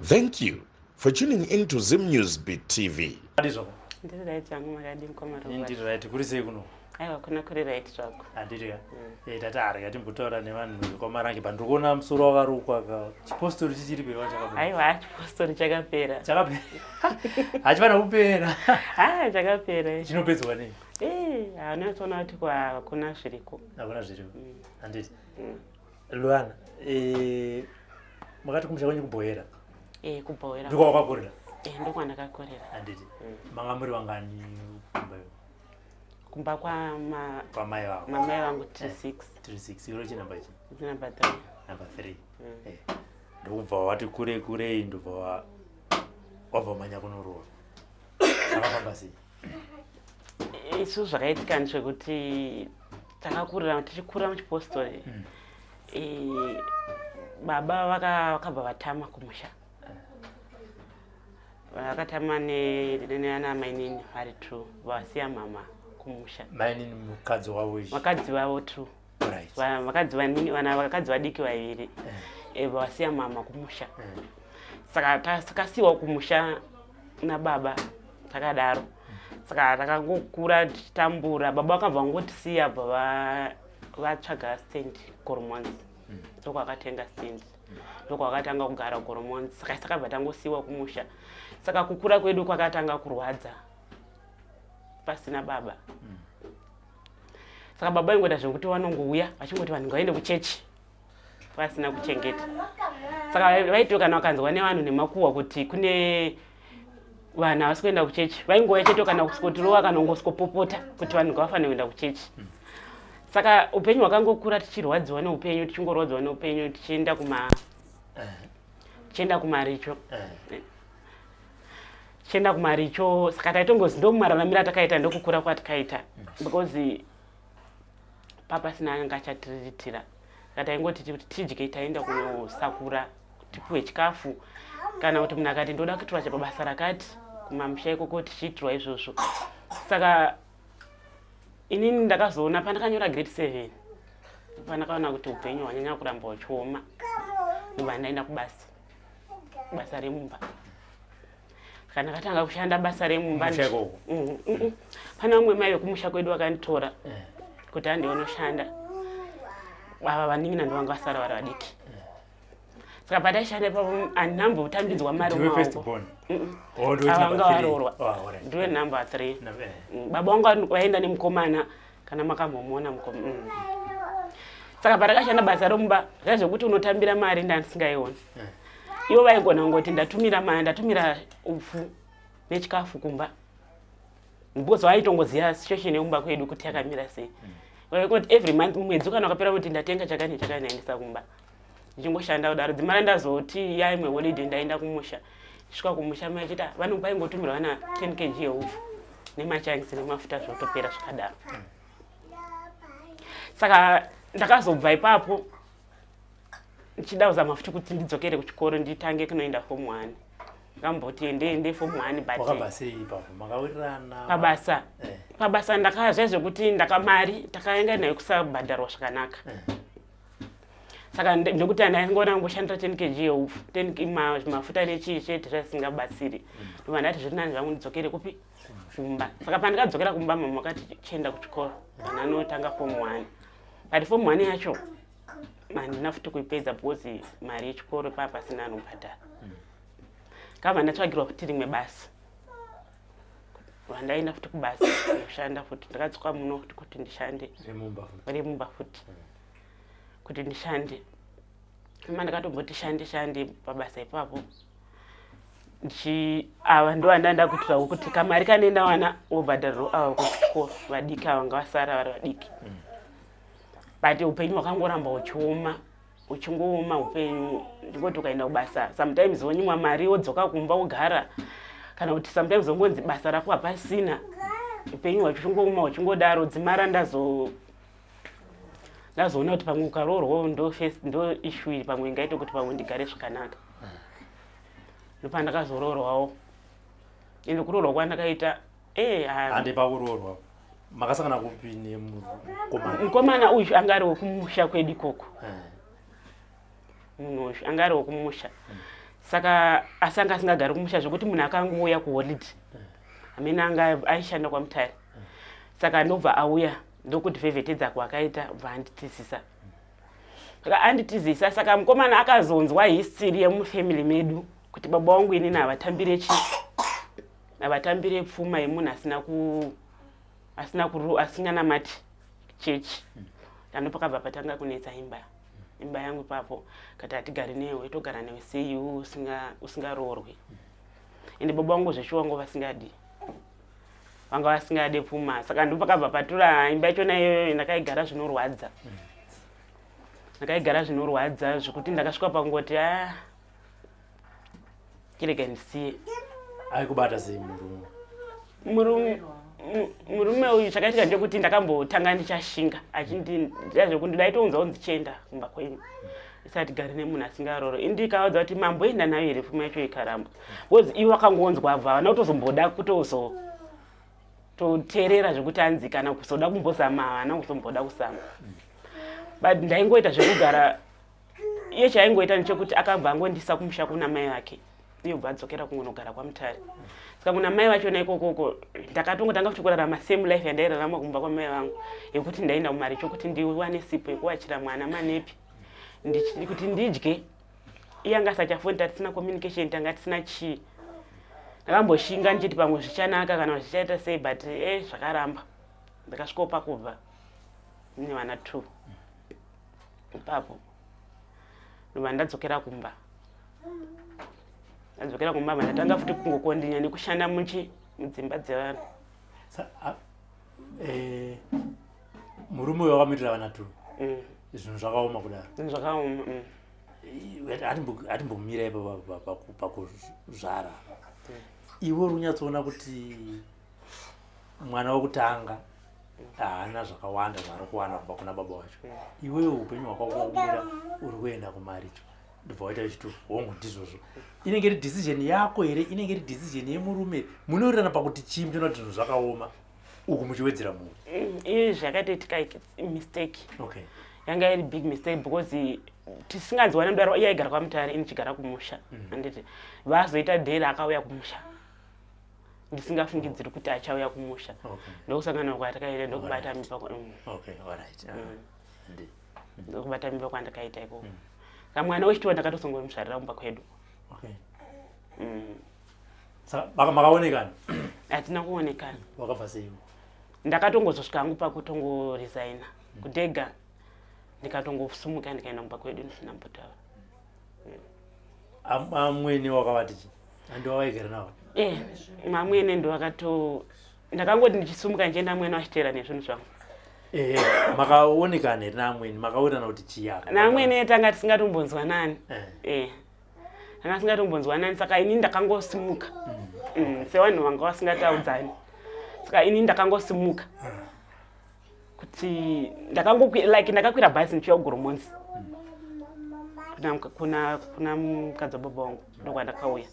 Thank you for tuning in to Zim News Beat TV. Ndiri right yangu makadi mkomaro. Ndiri right kuri sei kuno. Aiwa kuna kuri right zvako. Andiri ya. Tatari kati mbutora nevanhu vekomarangi pandikuona musoro wakarukwa ka chipostori chichiri pewa chakapera. Aiwa chipostori chakapera. Chakapera. Hachivana kupera. Chakapera. Chinopedzwa nei? Unotoona kuti kuna zviriko. Hakuna zviriko. Anditi. Luana, makati kumusha kwenyu kubhoera. Kubhoera. Ndiko wakakorera. Ndokwana kakorera. Anditi. Manga muri wangani kumbayo. Kumba kwa mai wangu. Mamai wangu 36. 36. Yoro chinamba ichi? Number 3. Number 3. Ndokubva wati kure ndobva wabva manya kunorowa. Zvakafamba sei? Isu zvakaitika ndezvekuti takakurira tichikura muchipostori. Baba vakabva vatama kumusha. Vakatama neana mainini vari 2 vasiya mama kumusha. Mainini mukadzi wavo ichi? Vakadzi vavo 2. Right. Vakadzi vadiki vaviri. Vasiya mama kumusha. Saka takasiwa kumusha nababa takadaro. Saka takangokura tichitambura. Baba vakabva vangotisiya vatsvaga stand Goromonzi. Ndoko akatenga stand. Ndoko akatanga kugara Goromonzi. Saka takabva tangosiwa kumusha. Saka kukura kwedu kwakatanga kurwadza pasina baba. Saka baba ingoita zvekuti vanongouya vachingoti vanhu ngaende kuchechi pasina kuchengeta. Saka vaiti kana vakanzwa nevanhu nemakuhwa kuti kune vanhu havasi kuenda kuchechi, vaingouya chete kana kusikotirova kana ngosikopopota kuti vanhu ngavafanira kuenda kuchechi. Saka upenyu hwakangokura tichirwadziwa neupenyu, tichingorwadziwa neupenyu, tichienda kumaricho. Tichienda kumaricho, saka taitongozi ndomumararamira takaita ndokukura kwatakaita. Because papa sina anga achatiritira. Saka taingoti tidye taenda kunosakura, tipuwe chikafu. Kana kuti munhu akati ndoda kuitirwa pabasa rakati, kumamusha ikoko tichiitirwa izvozvo. Saka inini ndakazoona pandakanyora grade 7. Pandakaona kuti upenyu hwanyanya kuramba huchioma. Ndobva ndaenda basa remumba. Kana ndakatanga kushanda basa remumba. Pana umwe mai wekumusha kwedu vakanditora kuti andionoshanda. Baba vaningina ndovanga vasara vari vadiki. Saka pataishanda ipapo andinambotambidzwa mari mumaoko. Vanga varorwa. Ndiwe number 3. Baba vangu vaenda nemukomana kana makambomuona mukomana. Saka patakashanda basa romumba zvazvokuti unotambira mari ndandisingaioni. Ivo vaigona ngoti ndatumira upfu nechikafu kumba. Because vaitongoziva situation yemumba kwedu kuti yakamira sei. Vaikuti every month mwedzi kana wakapera kuti ndatenga chakani ndaendesa kumba. Ndichingoshanda kudaro dzimara ndazoti yaimwe holiday ndaenda kumusha. Ndisvika kumusha mai chita vanhu vaingotumirwa vana 10 kg yeupfu nemachanisi nemafuta zvotopera zvakadaro. Saka ndakazobva ipapo ndichida kuzama futi kuti ndidzokere kuchikoro nditange kunoenda form 1. Ndakamboti ende form 1 but wakabva sei ipapo makawirirana pabasa ndakazva zvekuti ndakamari takaenda nayo kusabhadharwa zvakanaka. Saka ndikuti ndaingona ngoshandira 10 kg yeupfu 10 mafuta nechii chete zvasingabatsiri. Ndobva ndati zviri nani zvangu ndidzokere kupi kumba. Saka pandikadzokera kumba mama vakati chienda kuchikoro kana anotanga form 1. But form 1 yacho handina futi kuipedza because mari yechikoro papa sina anobhadhara. Kama ndatsvagirwa futi rimwe basa. Vandaenda futi kubasa kushanda futi ndakadzoka muno futi kuti ndishande remumba futi. Kuti ndishande. Kama ndakatomboti shande pabasa ipapo. Ava ndo andanda kuitira kuti kamari kanenda wana obhadharwa ava kuchikoro vadiki vanga vasara vari vadiki. But upenyu hwakangoramba uchingooma upenyu. Ndingoti ukaenda kubasa sometimes wonyimwa mari wodzoka kumba wogara. Kana kuti sometimes wongonzi basa rako hapasina. Upenyu hwachingooma uchingodaro dzimara ndazoona kuti pamwe ukarorwa ndo issue pamwe ingaita kuti pamwe ndigare zvakanaka. Ndopandakazororwawo. Ende kurorwa kwandakaita hande pakurorwa makasangana kupi nemukomana? Mukomana uyu anga ari wekumusha kwedu ikoko. Munhu uyu anga ari wekumusha. saka asanga asingagari kumusha zvokuti munhu akangouya kuholiday amene anga aishanda kwaMutare saka ndobva auya ndokudivhevhetedza kwakaita bva anditizisa saka anditizisa saka mukomana akazonzwa history yemufamily medu kuti baba wangu inini avatambire pfuma yemunhu asinganamati chechi ndano pakabva patanga kunetsa imba yangu ipapo kati hatigari newe togara newe sei usingaroorwi ende baba wangu zveshuwa wangu vanga vasingade pfuma saka ndo pakabva patura imba yachona iyoyo ndakaigara zvinorwadza zvekuti ndakasvika pangoti kirega ndisiye. Aikubata sei murume uyu zvakaitika ndekuti ndakambotanga ndichashinga achindizvokuti ndaitounzawo ndichienda kumba kwenyu isati gari nemunhu asingaroro indikaudza kuti mamboenda nayo here pfuma yacho ikaramba because ivo vakangonzwa bva vana kutozomboda kutoteerera zvekuti anzi kana kuzoda kumbozama havana kuzomboda kusama but ndaingoita zvekugara iye chaaingoita ndechekuti akabva angondisa kumusha kuna mai vake iyo bva adzokera kungonogara kwaMutare saka kuna mai vachona ikokoko ndakatongotanga kuti kurarama same life yandairarama kumba kwamai vangu yekuti ndaenda kumari chokuti ndiwane sipo yekuwachira mwana manepi kuti ndidye iye anga asachafoni tatisina communication tanga tisina chii ndakamboshinga ndichiti pamwe zvichanaka kana zvichaita sei but zvakaramba ndakasvikawo pakubva nine vana 2 ipapo ndobva ndadzokera kumba ndatanga futi kungokondinya nekushanda mudzimba dzevanhu murume uyo wakamuitira vana 2 zvinhu zvakaoma kudaro zvakaoma hatimbomira ipo pakuzvara iwe uri unyatsoona kuti mwana wokutanga haana zvakawanda zvaari kuwana kubva kuna baba wacho iweyo upenyu hwakakuomera uri kuenda kumaricho ndobva waita chito hongu ndizvozvo inenge iri decision yako here inenge iri decision yemurume munowirirana pakuti chii muchiona kuti zvinhu zvakaoma uku muchiwedzera munhu iyo zvakatoitika mistake okay yanga iri big mistake because tisinganzwana mudaro iye aigara kwaMutare ini chigara kumusha anditi vazoita dheri akauya kumusha ndisingafungidziri kuti achauya kumusha ndokusangana kwatakaita ndokubata mimba ndokubata mimba kwandakaita ikoko kamwana wechitiwa ndakatosongomusvarira kumba kwedu makaonekana hatina kuonekana wakabva sei ndakatongozosvika hangu pakutongoresigna kudhega ndikatongosumuka ndikaenda kumba kwedu ndisina mbotaura amwene wakavatichi andi wavaigara navo mamwene ndakangoti ndichisumuka ndichienda amwene wachiteera nezvinhu zvangu makaonekana here naamweni makawirirana kuti chiyaka naamwene tanga tisingatombonzwanani tanga tisingatombonzwanani saka ini ndakangosimuka sevanhu vanga vasingataudzani saka ini ndakangosimuka kuti ndakakwira bhazi ndichiuya kuGoromonzi kuna mukadzi wababa wangu ndokwandakauya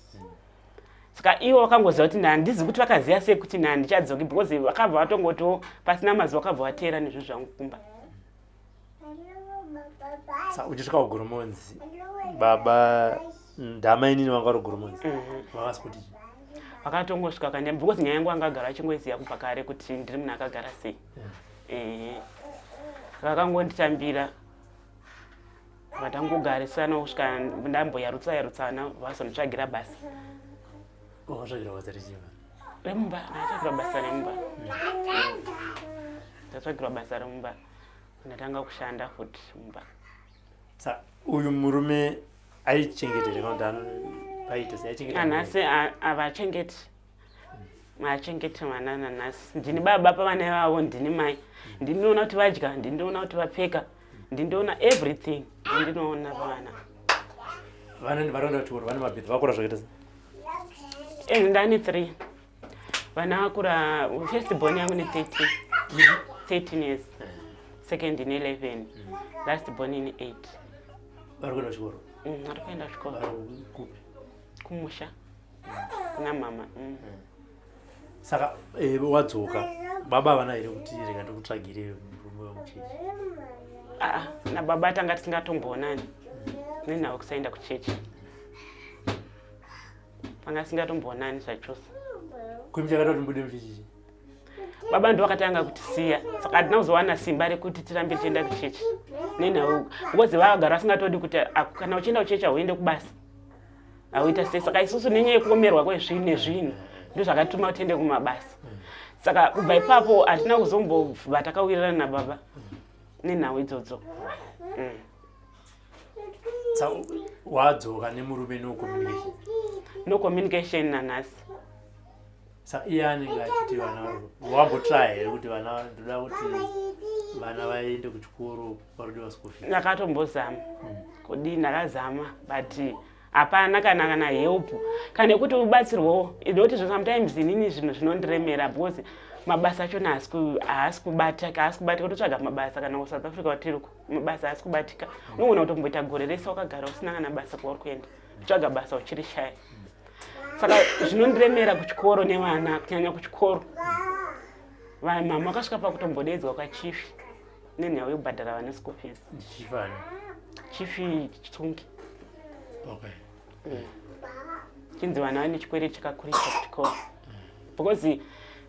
saka ivo vakangoziva kuti handizi kuti vakaziva sei kuti handichadzoki because vakabva vatongotiwo pasina mazuva vakabva vateera nezvinhu zvangu kumba uchisvika kuGoromonzi baba ndama inini vanga vari kuGoromonzi vakasi kuti vakatongosvika kandi because nyaya yangu anga agara achingoiziva kubva kare kuti ndiri munhu akagara sei vakangonditambira vatangogarisana kusvika ndamboyarutsana vazonditsvagira basa wakasvagira basa rechiva remumba ndatsvagirwa basa remumba ndatsvagirwa basa remumba ndatanga kushanda futi mumba uyu murume aichengetereka kuti paita seanhasi havachengeti vana nanhasi ndini baba pavana vavo ndini mai ndinoona kuti vadya ndinoona kuti vapfeka ndinoona everything ndinoona pavana varonda chikoro vane mabhedhi vakura zvakaita ndani 3 vana vakura first born yangu ni 13 years second in 11 last born in 8 vari kuenda chikoro vari kuenda chikoro kumusha kuna mama saka wadzoka baba havana here kuti rega ndikutsvagire murume wemuchechi nababa tanga tisingatomboonani nenhau kusaenda kuchechi panga singatomboonani zvachose. Kumichakatoti mbude muchechi. Baba ndo vakatanga kutisiya saka hatina kuzowana simba rekuti tirambe tichienda kuchechi nenhau because vakagara vasingatodi kuti kana uchienda kuchechi hauende kubasa hauita sei. Saka isusu nenyaya yekuomerwa kwezvinhu nezvinhu ndo zvakatuma tiende kumabasa. Saka kubva ipapo hatina kuzombobva takawirirana nababa nenhau idzodzo. Wadzoka nemurume No communication nanhasi. Saka iye anenge achiti vana wambotry here kuti vana ndoda kuti vana vaende kuchikoro varodiwa school fees. Ndakatombozama kudii ndakazama but hapana kana help kana nekuti ubatsirwawo idoti sometimes inini zvinhu zvinondiremera because mabasa achona haasi kubatika kutotsvaga mabasa kana kuSouth Africa watiri mabasa haasi kubatika. Unogona kutomboita gore rese wakagara usina kana basa kwauri kuenda kutsvaga basa uchiri shaya. Saka zvinondiremera kuchikoro nevana kunyanya kuchikoro. Mama akasvika pakutombodedzwa kwachifi nenyaya yekubhadhara vana school fees. Chifi Chitungi. Okay. Chinzi vana vane chikwere chakakurisa kuchikoro. Because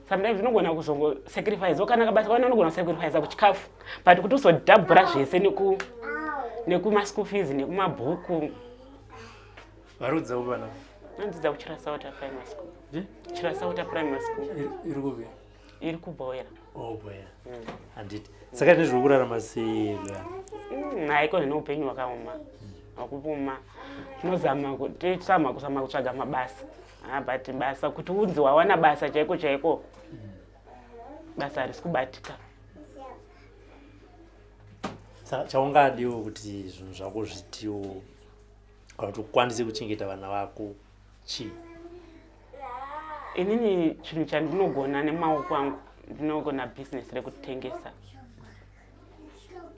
sometimes unogona kuzongo sacrifice wakanaka basa vana unogona sacrifice kuchikafu but kuti uzodhabhura zvese nekuma school fees nekumabhuku. Varudza vana. Nandidza kuChirasauta Primary School. Chirasauta Primary School. Iri kupi? Iri kuBhoera. Oh, Bhoera. Handiti. Saka nezviri kurarama sei? Haiko neupenyu hwakaoma. Hakupuma. Tinozama kutsvaga mabasa. But basa kuti unzi wawana basa chaiko. Basa harisi kubatika. Saka chaungadiwo kuti zvinhu zvako zvitiwo kuti ukwanise kuchengeta vana vako chii? Inini chinhu chandinogona nemaoko angu ndinogona business rekutengesa.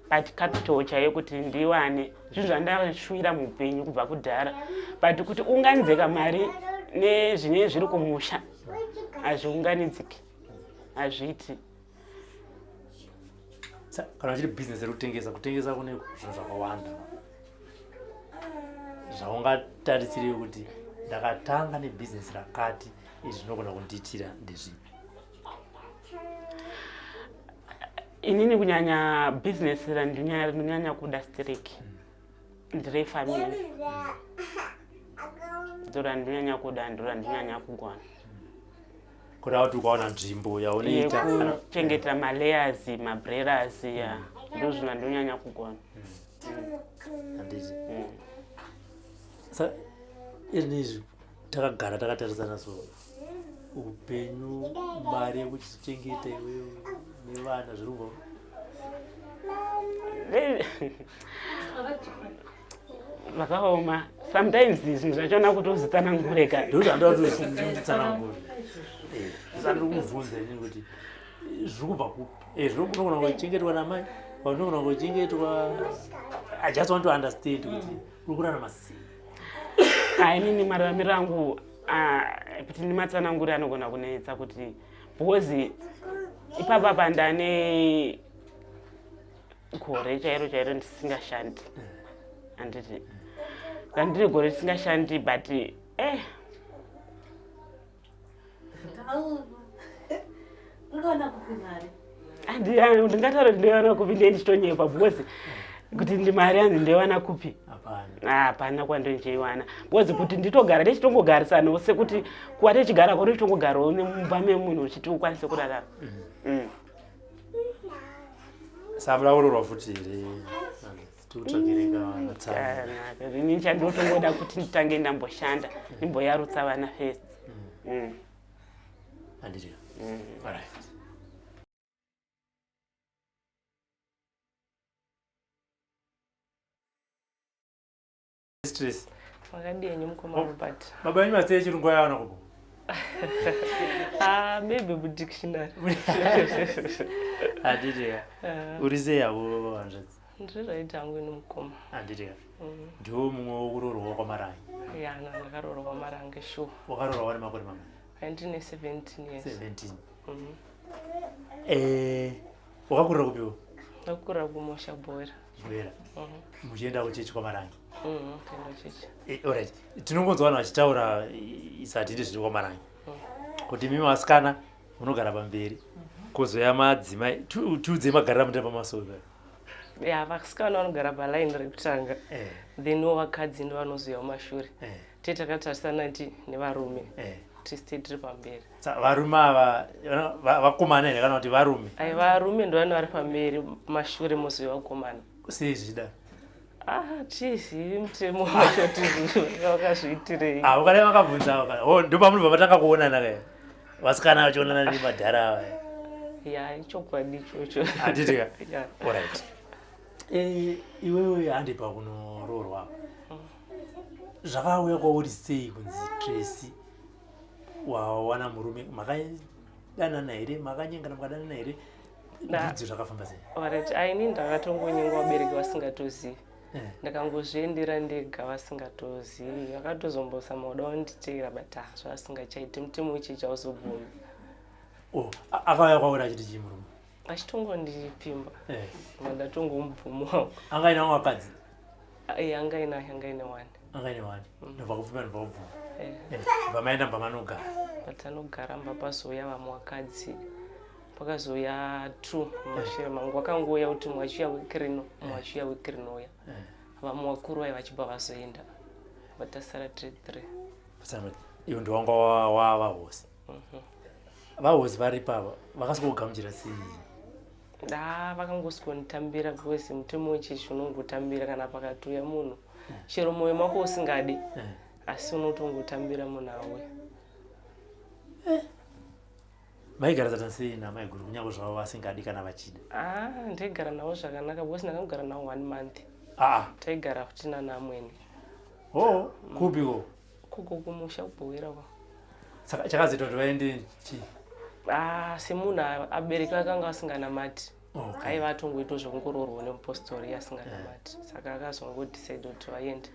But capital chaiyo kuti ndiwane zvinhu zvandashuvira muupenyu kubva kudhara. But kuti unganidzeka mari nezvine zviri kumusha hazviunganidziki. Hazviiti. Kana uchiri business rekutengesa, kutengesa kune zvinhu zvakawanda. Zvaungatarisire kuti ndakatanga nebusiness rakati izvi zvinogona kundiitira ndezvipi? Inini kunyanya business randinonyanya kuda stereki ndire family. Ndo randinonyanya kuda ndo randinonyanya kugwana. Kuda kuti ukaona nzvimbo yaunoita kuchengetera malayers, mabreras ndo zvinhu randinonyanya kugwana. Handiti. Saka izvi takagara takatarisana so upenyu mari yekuchichengeta iwewe nevana zviri kubva vakaoma. Sometimes zvinhu zvachona kuti uzitsanangureka. ndo zvandotitsanangura. Sandiri kubvunza inini kuti zviri kubva kupi? Zvinogona kuchengetwa namai, vanogona kuchengetwa. I just want to understand kuti uri kurarama sei. Inini mararamiro angu kuti ndimatsanangure anogona kunetsa kuti because ipapa pandane gore chairo ndisingashandi. Handiti ndine gore risingashandi but ndingataura kuti ndoiwana kupi ndiye ndichitonyepa because kuti ndi mari yangu ndoiwana kupi? Hapana kwandonjeiwana because kuti nditogara tichitongogarisanawo sekuti kuva tichigara kwaro tichitongogarawo nemumba memunhu uchiti ukwanise kurarama. Savulaurwa futi here tikutsvagirika vana tsana. Inini chandotongoda kuti nditange ndamboshanda ndimboyarutsa vana first. Handiti. Alright. Stress. Wakadini mukoma Robert? Baba wenyu masei chirungu ayawana kubo? Maybe dictionary. Handiti. Uri sei yavo hanzvadzi? Ndiri right hangu ino mukoma. Handiti. Ndiwo mumwe wokuroorwa kwamarangi? Ndakaroorwa kwamarangi sure. Wakaroorwa wane makore mamwe? Ndine 17 years. 17. Wakakurira kupiwo? ndakura kumusha bhora. Bwera. Muchienda kuchechi kwaMarange. Kaenda chechi. Alright. Tinongonzwa vanhu vachitaura isati ndizviri kwaMarange. Kuti mimi vasikana munogara pamberi. Kozoya madzimai tiudze magarira munoita pamasoro. Ya vasikana vanogara palaini rekutanga. Then vakadzi ndo vanozoya mumashure. Takatarisana nevarume. Tiri pamberi. Varume ava vakomana here kana kuti varume? Ai varume ndo vanhu vari pamberi, mashure mozoya vakomana. Sei zvichida? Tizivi mutemo wacho vakazviitirei. Vakadai vakabvunza ndo pamunobva matanga kuonana kaya vasikana vachionana nemadhara ava. Ya ichokwadi ichocho. Hatitika. Alright. Iwewe handi pakunoroorwa zvakauya kwauri sei kunzi Tracy wawana murume makadanana here makanyengana mukadanana here ndidzo zvakafamba sei? Alright, aini ndakatongonyenga vabereki vasingatozivi. Ndakangozviendera ndega vasingatozivi. Vakatozombosa mauda kunditeera but zvasingachaiti mutemo uchi chauzobvumi. Akauya kwauri achiti chii murume? Achitongondipimba. Ndatongomubvumo wangu. Anga ina vakadzi? Anga ine wani. Anga ine wani. Ndobva kupimba ndobva kubvuma. Vamaenda pamanogara. Patanogara pazoya vamwe vakadzi. Pakazoya 2 mumashure mangu. Vakangouya kuti mwachiuya wiki rino, mwachiuya wiki rinouya. Vamwe vakuru vai vachibva vazoenda. Vatasara tiri 3. Iwo ndiwanga wavahosi. Vahosi vari pava vakasikogamuchira sei? Vakangosikonditambira because mutemo wechechi unongotambira kana pakatuya munhu. Chero mwoyo mako usingadi asi unotongotambira munhu awe. Maigara zata sei namai guru kunyange zvavo vasingadi kana vachida? Ndaigara navo zvakanaka because ndakagara navo 1 month. Taigara futi nanamweni. Kupiko? Kuko kumusha kubhowera. Saka chakazoita kuti vaende chii? Semunhu abereki vakanga vasinganamati. Aiva atongoita zveongororwa nemupostori asinganamati. Saka akazongodecide kuti vaende.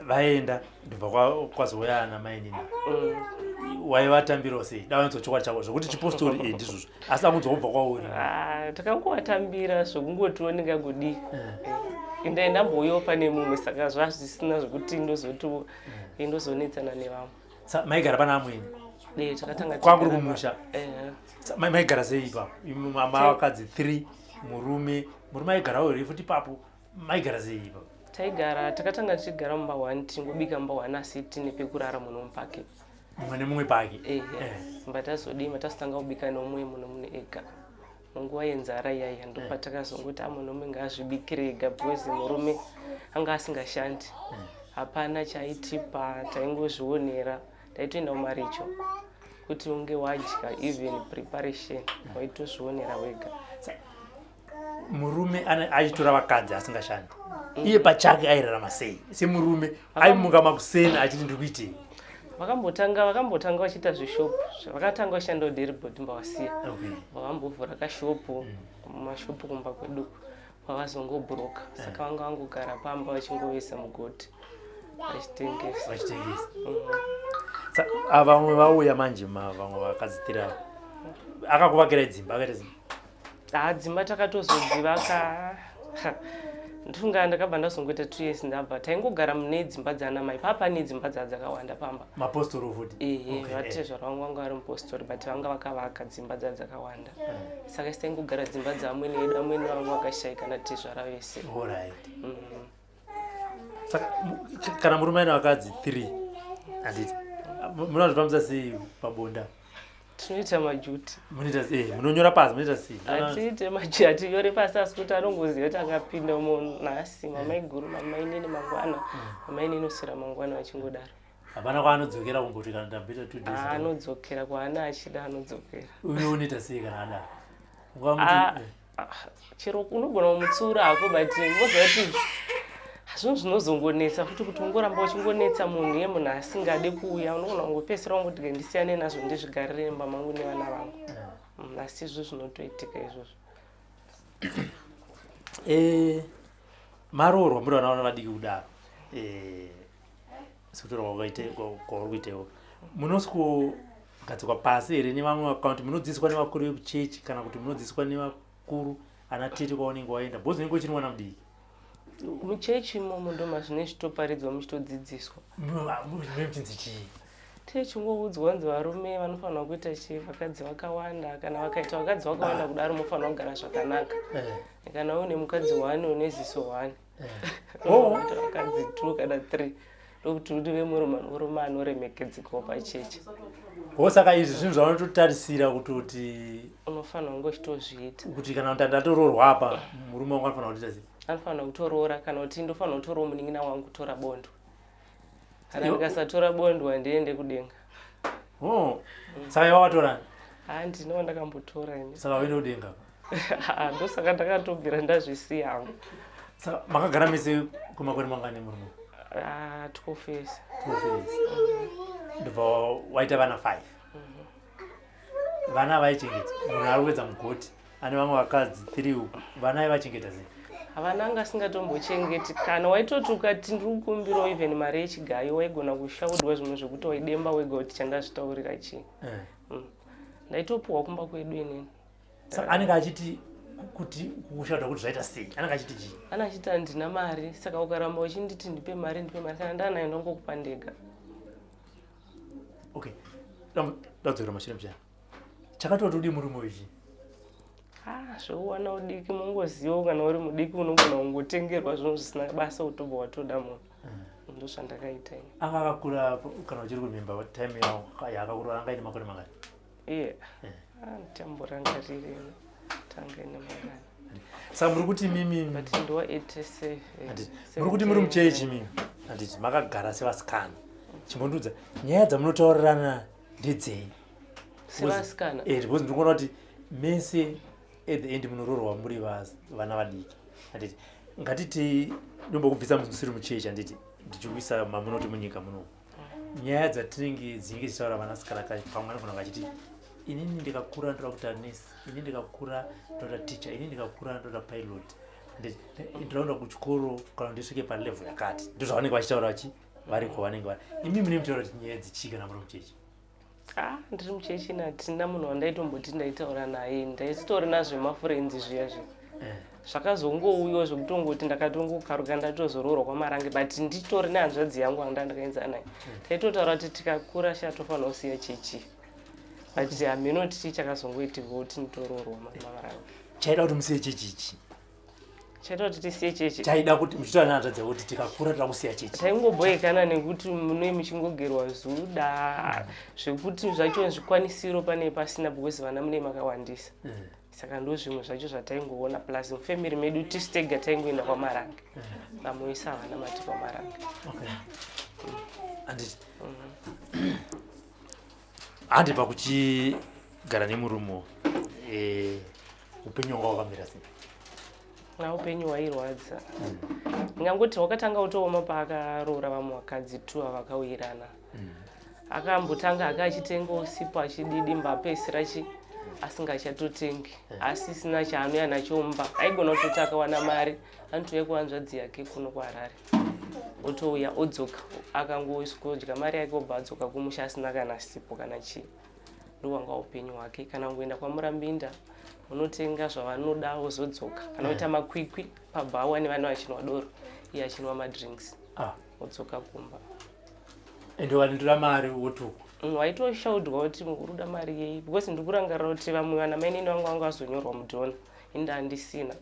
Vaenda ndobva kwazouya anamai nini. Waivatambirawo sei? Davanzwa chokwadi chako zvokuti chipostori ndizvozvo. Asi akunzwa kubva kwauri. Takangovatambira zvokungotioneka kudii. Ndambouyawo pane mumwe saka zvazvisina zvokuti ndozoti ndozonetsana nevamwe. Maigara pana amweni? Takatanga kwanguri kumusha. Maigara sei ipapo? Mavakadzi 3 murume aigarawo here futi ipapo maigara sei ipapo? Takatanga tichigara mumba 1 tingobika mumba 1 asi tine pekurara munhu mupake. Mumwe nemumwe pake? Mba tazodima tasitanga kubika nomumwe munhu mune ega. Munguva yenzara iyaiya ndopatakazongoti munhu mumwe ngaazvibikire ega because murume anga asingashandi. Hapana chaitipa, taingozvionera. Taitoenda kumarecho kuti unge wadya even preparation waitozvionera wega. Murume aitora vakadzi asingashandi. Iye pachake airarama sei? Semurume aimuka makuseni achiti ndiri kuitei? Vakambotanga vachiita zvishopu. Vakatanga vachishanda kuDheribhodhi mbavasiya. Vakambovhura kashopu mumashopu kumba kwedu. Vakazongobhuroka. Saka vanga vangogara pamba vachingovesa mugoti. Vachitengesa. Vamwe vauya manje vamwe vakadzi 3 akakuvakira dzimba akaita sei? Dzimba takatozodzivaka. Ndifunga ndakabva ndazongoita 2 years ndabva. Taingogara mune dzimba dzanamai. Pane dzimba dzakawanda pamba. Mapostori futi? Vatezvara vangu vanga vari mupostori but vanga vakavaka dzimba dzakawanda. Saka taingogara dzimba dzaamweni edu, amweni vangu vakashayika natezvara vese. Saka kana murume aina vakadzi 3 handiti munazvifambisa sei pabonda? Tinoita majuti. Munonyora pasi munoita sei? Hatiite majuti, hatinyore pasi asi kuti anongoziva kuti angapinda nhasi mamai guru mamai nini mangwana mamai nini usira mangwana vachingodaro. Hapana kwaanodzokera kumboti kana ndambita 2 days? Anodzokera kwaana achida anodzokera. Uyo unoita sei kana adaro? Chero unogona kumutsura hako but mozati zvinhu zvinozongonetsa futi kuti ungoramba uchingonetsa munhu yemunhu asingade kuuya unogona kungopedzisira wangoti ndisiyane nazvo ndizvigarire imba mangu nevana vangu. Asi izvo zvinotoitika izvozvo. Maroorwa muri vana vadiki kudaro sikutorwa kwauri kuitewo munosikogadzikwa pasi here nevamwe vakaunti munodzidziswa nevakuru vekuchechi kana kuti munodzidziswa nevakuru ana tete kwaunenge waenda bhozi unenge uchiri mwana mudiki muchechi imomo ndo mazvine zvitoparidzwa muchitodzidziswa muchinzi chii techingoudzwa nzi varume vanofanira kuita chii vakadzi vakawanda kana vakaita vakadzi vakawanda kudaro munofanira kugara zvakanaka kana une mukadzi 1 une ziso 1 vakadzi 2 kana 3 ndokuti udive murume anoremekedzekawo pachechi saka izvi zvinhu zvavanototarisira kutoti unofanira kunge uchitozviita kuti kana ndatoroorwa apa murume wangu anofanira kuita sei anofanira kutoroora kana kuti ndofanira kutorawo munin'ina wangu kutora bondwa kana ndikasatora bondwa ndiende kudenga saka iwa watorani ndinowo ndakambotora ini saka uende kudenga ndosaka ndakatobvira ndazvisiya hangu saka makagara mese kumakore mangani murume 12 years ndobva waita vana 5 vana vaichengeta munhu ari kuedza mugoti ane vamwe vakadzi 3 uku vana aivachengeta sei havana anga asingatombochengeti kana waitoti ukati ndiri kukumbirawo even mari yechigayo waigona kushaudwa zvimwe zvekuti waidemba wega kuti chandazvitaurira chii ndaitopuhwa kumba kwedu inini saka anenge achiti kuti kushaudwa kuti zvaita sei anenge achiti chii anachiti handina mari saka ukaramba uchinditi ndipe mari kana ndanayo ndongokupa ndega okay ndadzokera mashure mchana chakatoti udi murume wechi zvouwana udiki mungoziva kana uri mudiki unogona kungotengerwa zvinhu zvisina basa utobva watoda munhu ndo zvandakaita ini anga akakura kana uchiri kumimba time yaakakura anga ine makore mangani tamborangarire tanga ine mangani saka muri kuti mimi but ndiwa 87 muri kuti muri muchechi mimi handiti makagara sevasikana chimbondudza nyaya dzamunotaurirana ndedzei sevasikana because ndikuona kuti mese at the end munoroorwa muri vana vadiki handiti ngatiti ndombokubvisa musiri muchechi handiti ndichikuisa mamunoti munyika muno nyaya dzatinenge dzinenge dzichitaura vanasikana pamwe anofana vachiti inini ndikakura ndoda kuita nesi inini ndikakura ndoda teacher inini ndikakura ndoda pilot ndinoenda kuchikoro kana ndisvike palevel yakati ndozvavanenge vachitaura vachi variko vanenge vari imi mune mutaura kuti nyaya dzichii kana muri muchechi ndiri muchechi natina munhu wandaitomboti ndaitaura naye ndaisitori nazvemafrenzi zviya zvi zvakazongouyiwo zvekutongoti ndakatongokaruka ndatozoroorwa kwamarange but nditori nehanzvadzi yangu anga ndakaenzana naye taitotaura kuti tikakura chatofanira kusiya chechi but haminoti chichakazongoitirwa kuti nditoroorwa mamarange chaida kuti musiye chechichi chaita kuti tisiye chechi chaida kuti muchitaura nehanzvadzi kuti tikakura toda kusiya chechi taingobhoekana nekuti munoi muchingogerwa zuda zvekuti zvacho zvikwanisiro pane pasina because vana munei makawandisa saka ndo zvimwe zvacho zvataingoona plus mufamily medu tisitega taingoenda kwamarange vamoisa vana mati kwamarange handi pakuchigara nemurume upenyu wanga wakamira sei upenyu hwairwadza ndingangoti wakatanga utooma paakaroora vamwe vakadzi 2 avakauyirana akambotanga akachitengawo sipo achididi mbapesira asingachatotengi asisina chaanoya nachomba aigona kutoti akawana mari anotouya kuhanzvadzi yake kuno kuharare otouya odzoka akangodya mari yake obva adzoka kumusha asina kana sipo kana chii ndowanga upenyu hwake kana kungoenda kwamurambinda unotenga zvavanoda wozodzoka kana kuita makwikwi pabhawa nevana vachinwa doro iye achinwa madrinks odzoka kumba ende wanindira mari wotuka waitoshaudwa kuti uruda mari yei because ndikurangarira kuti vamwe vana mainini vangu vanga vazonyorwa mudhona inde handisina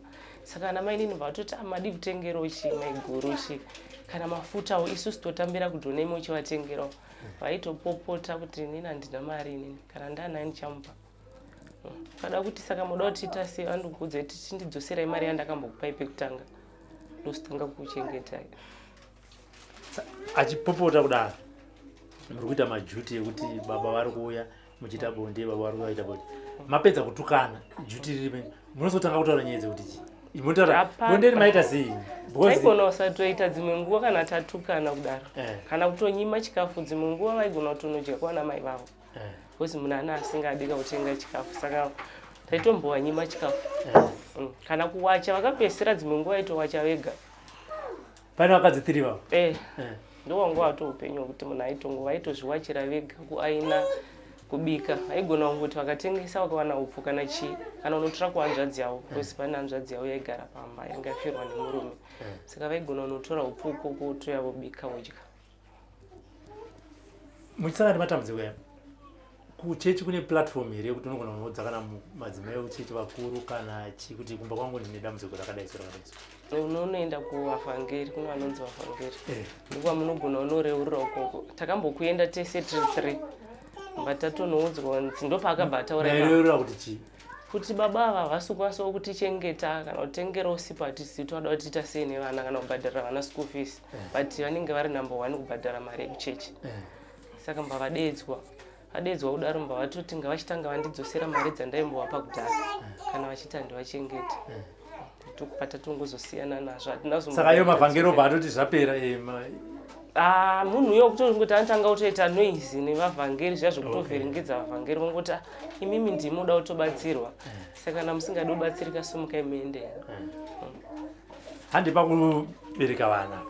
saka ana mainini vatoti amadi kutengerawo chi maiguru chi kana mafutawo isusu totambira kudhona imi uchivatengerawo vaitopopota kuti inini handina mari inini kana ndanaye ndichamupa kada kuti saka moda kuti tasi andikudza kuti tindidzoserai mari yandakambokupai pekutanga ndositanga kuchengetai achipopota kudaro muri kuita majuti ekuti baba vari kuuya muchiita bonde baba vari kuita bonde mapedza kutukana juti riri munozotanga kutaura nyaya dzekuti chii munotaura bonde rimaita sei taigona usatoita dzimwe nguva kana tatukana kudaro kana kutonyima chikafu dzimwe nguva vaigona kutonodya kwana mai vavo because munhu ana asingadika kutenga chikafu saka taitombowa chikafu kana kuwacha vakapesera dzimwe nguva aitowacha vega pane vakadzi 3 vavo ndowanga wato upenyu hwekuti munhu aitongova aitozviwachira vega kuaina kubika aigona kungooti vakatengesa vakawana upfu kana chii kana unotora kuhanzvadzi yavo kosi pane hanzvadzi yavo yaigara pamba yanga yafirwa nemurume saka vaigona unotora upfu ukoko toya vobika vodya. muchisangana nematambudziko aya kuchechi kune platform here yekuti unogona kunoudza kana madzimai uchechi vakuru kana chikuti kumba kwangu ndine dambudziko rakadaiso unonoenda kuvafangeri kune vanonzi vafangeri ndikwa munogona unoreurira ukoko takambokuenda tese tiri 3 batatonoudzwa nzi ndopaakabataura kuti chii kuti baba ava havasi kukwanisawo kutichengeta kana kutengerawo sipatisi toda kuti tiita sei nevana kana kubhadharira vana school fees but vanenge vari number 1 kubhadhara mari yekuchechi saka mbavadedzwa kudaro mbavatoti ngavachitanga vandidzosera mari dzandaimbovapa kudhara kana vachiti handivachengeti patatongozosiyana nazvo saka iyo mavhangeri obva atoti zvapera munhu uyo kutongoti anotanga kutoita noise nevavhangeri zviya zvokutovhiringidza vavhangeri vongoti imimi ndimoda kutobatsirwa saka kana musingadi kubatsirika simukai muende handi pakubereka vana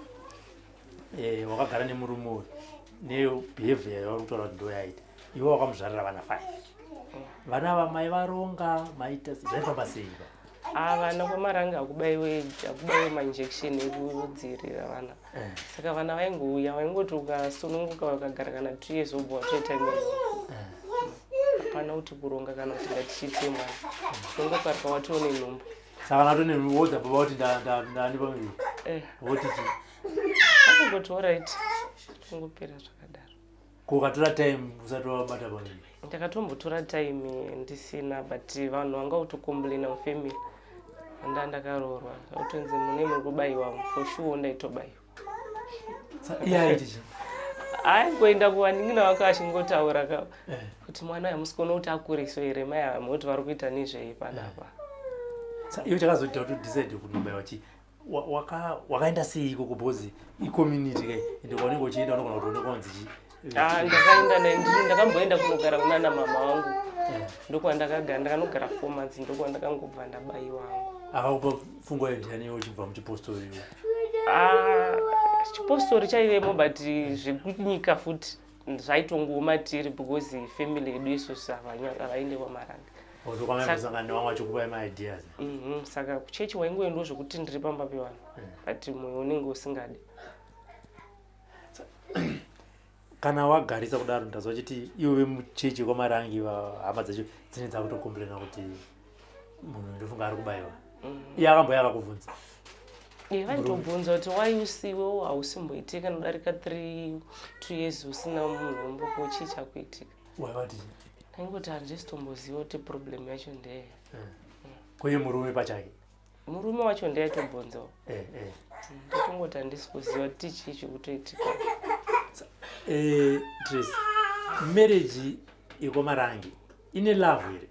wakagara nemurume uyu nebehavhia yavari kutaura kuti ndo yaita iwe wakamuzvarira vana 5 vana vamai varonga maita zvaifamba sei vana kwamaranga hakubayiwe mainjection ekudzivirira vana saka vana vaingouya vaingoti ukasununguka vakagara kana 2 years obva watoita imweni hapana kuti kuronga kana kuti ngatichiite mwana unongoparika watoone nhumbu saka natone wodza baba kuti ndani pamiri woti akungoti alright tongopera zvakadaro kukatora time usati wabata pamiri ndakatombotora time ndisina but vanhu vanga kutokomblena mufamily ndakaroorwa utonzi mune muri kubayiwa for sure ndaitobayiwa aingoenda kuvaningina vaka achingotaura kuti mwana yamusikona kuti akuriswa here mai hamoti vari kuita nezvei panapa iwe chakazoita kuti udecide kuti ubayiwa chii wakaenda sei ikoko bhozi icommunity kai ende kwaunenge uchienda unogona kuti unokanzi chii ndakaenda ndakamboenda kunogara kunana mama vangu ndokwandakagara ndakanogara 4 months ndokwandakangobva ndabayiwa akakupa fungo yendiani uchibva muchipostori chipostori chaivemo but zvekunyika futi zvaitongomatiri because family yedu isusu havaende kwamaranga saka kuchechi waingoendawo zvokuti ndiri pamba pevanhu but mwoyo unenge usingadi. kana wagarisa kudaro ndazwa chiti iwe muchechi kwamarangi hama dzacho dzine dzakutokomblena kuti munhu ndofunga ari kubayiwa iye akamboya akakubvunza vaitobvunza kuti why usiwewo hausimboitika kana kudarika 2 years usina munhu womboko chii chakuitika waivati ndaingoti handisitomboziva kuti problem yacho ndeye kweye murume pachake murume wacho ndaitobvunzawo ndotongoti handisi kuziva kuti chii chikutoitika. Tracy, marriage yekwamarangi ine love here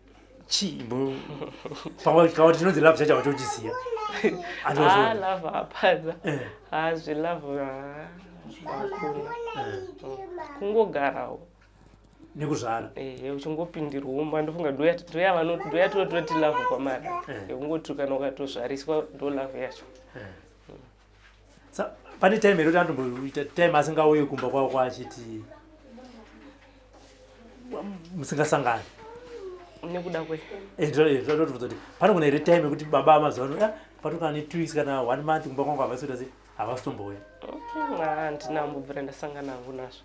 chii pakauti tinonzi love chacho watochisiya love hapana zvelove hakuna kungogarawo nekuzvara uchingopindirwa ndofunga ndoyatototi love kwamara kungoti kana ukatozvariswa ndo love yacho. pane time here kuti andomboita time asingauye kumba kwako achiti musingasangani nekuda kwe ndotobvunza kuti panogona here time yekuti baba amazuva patokana ne 2 weeks kana 1 month kumba kwangu havasota sei havasitomboya handinambobvira ndasangana navo nazvo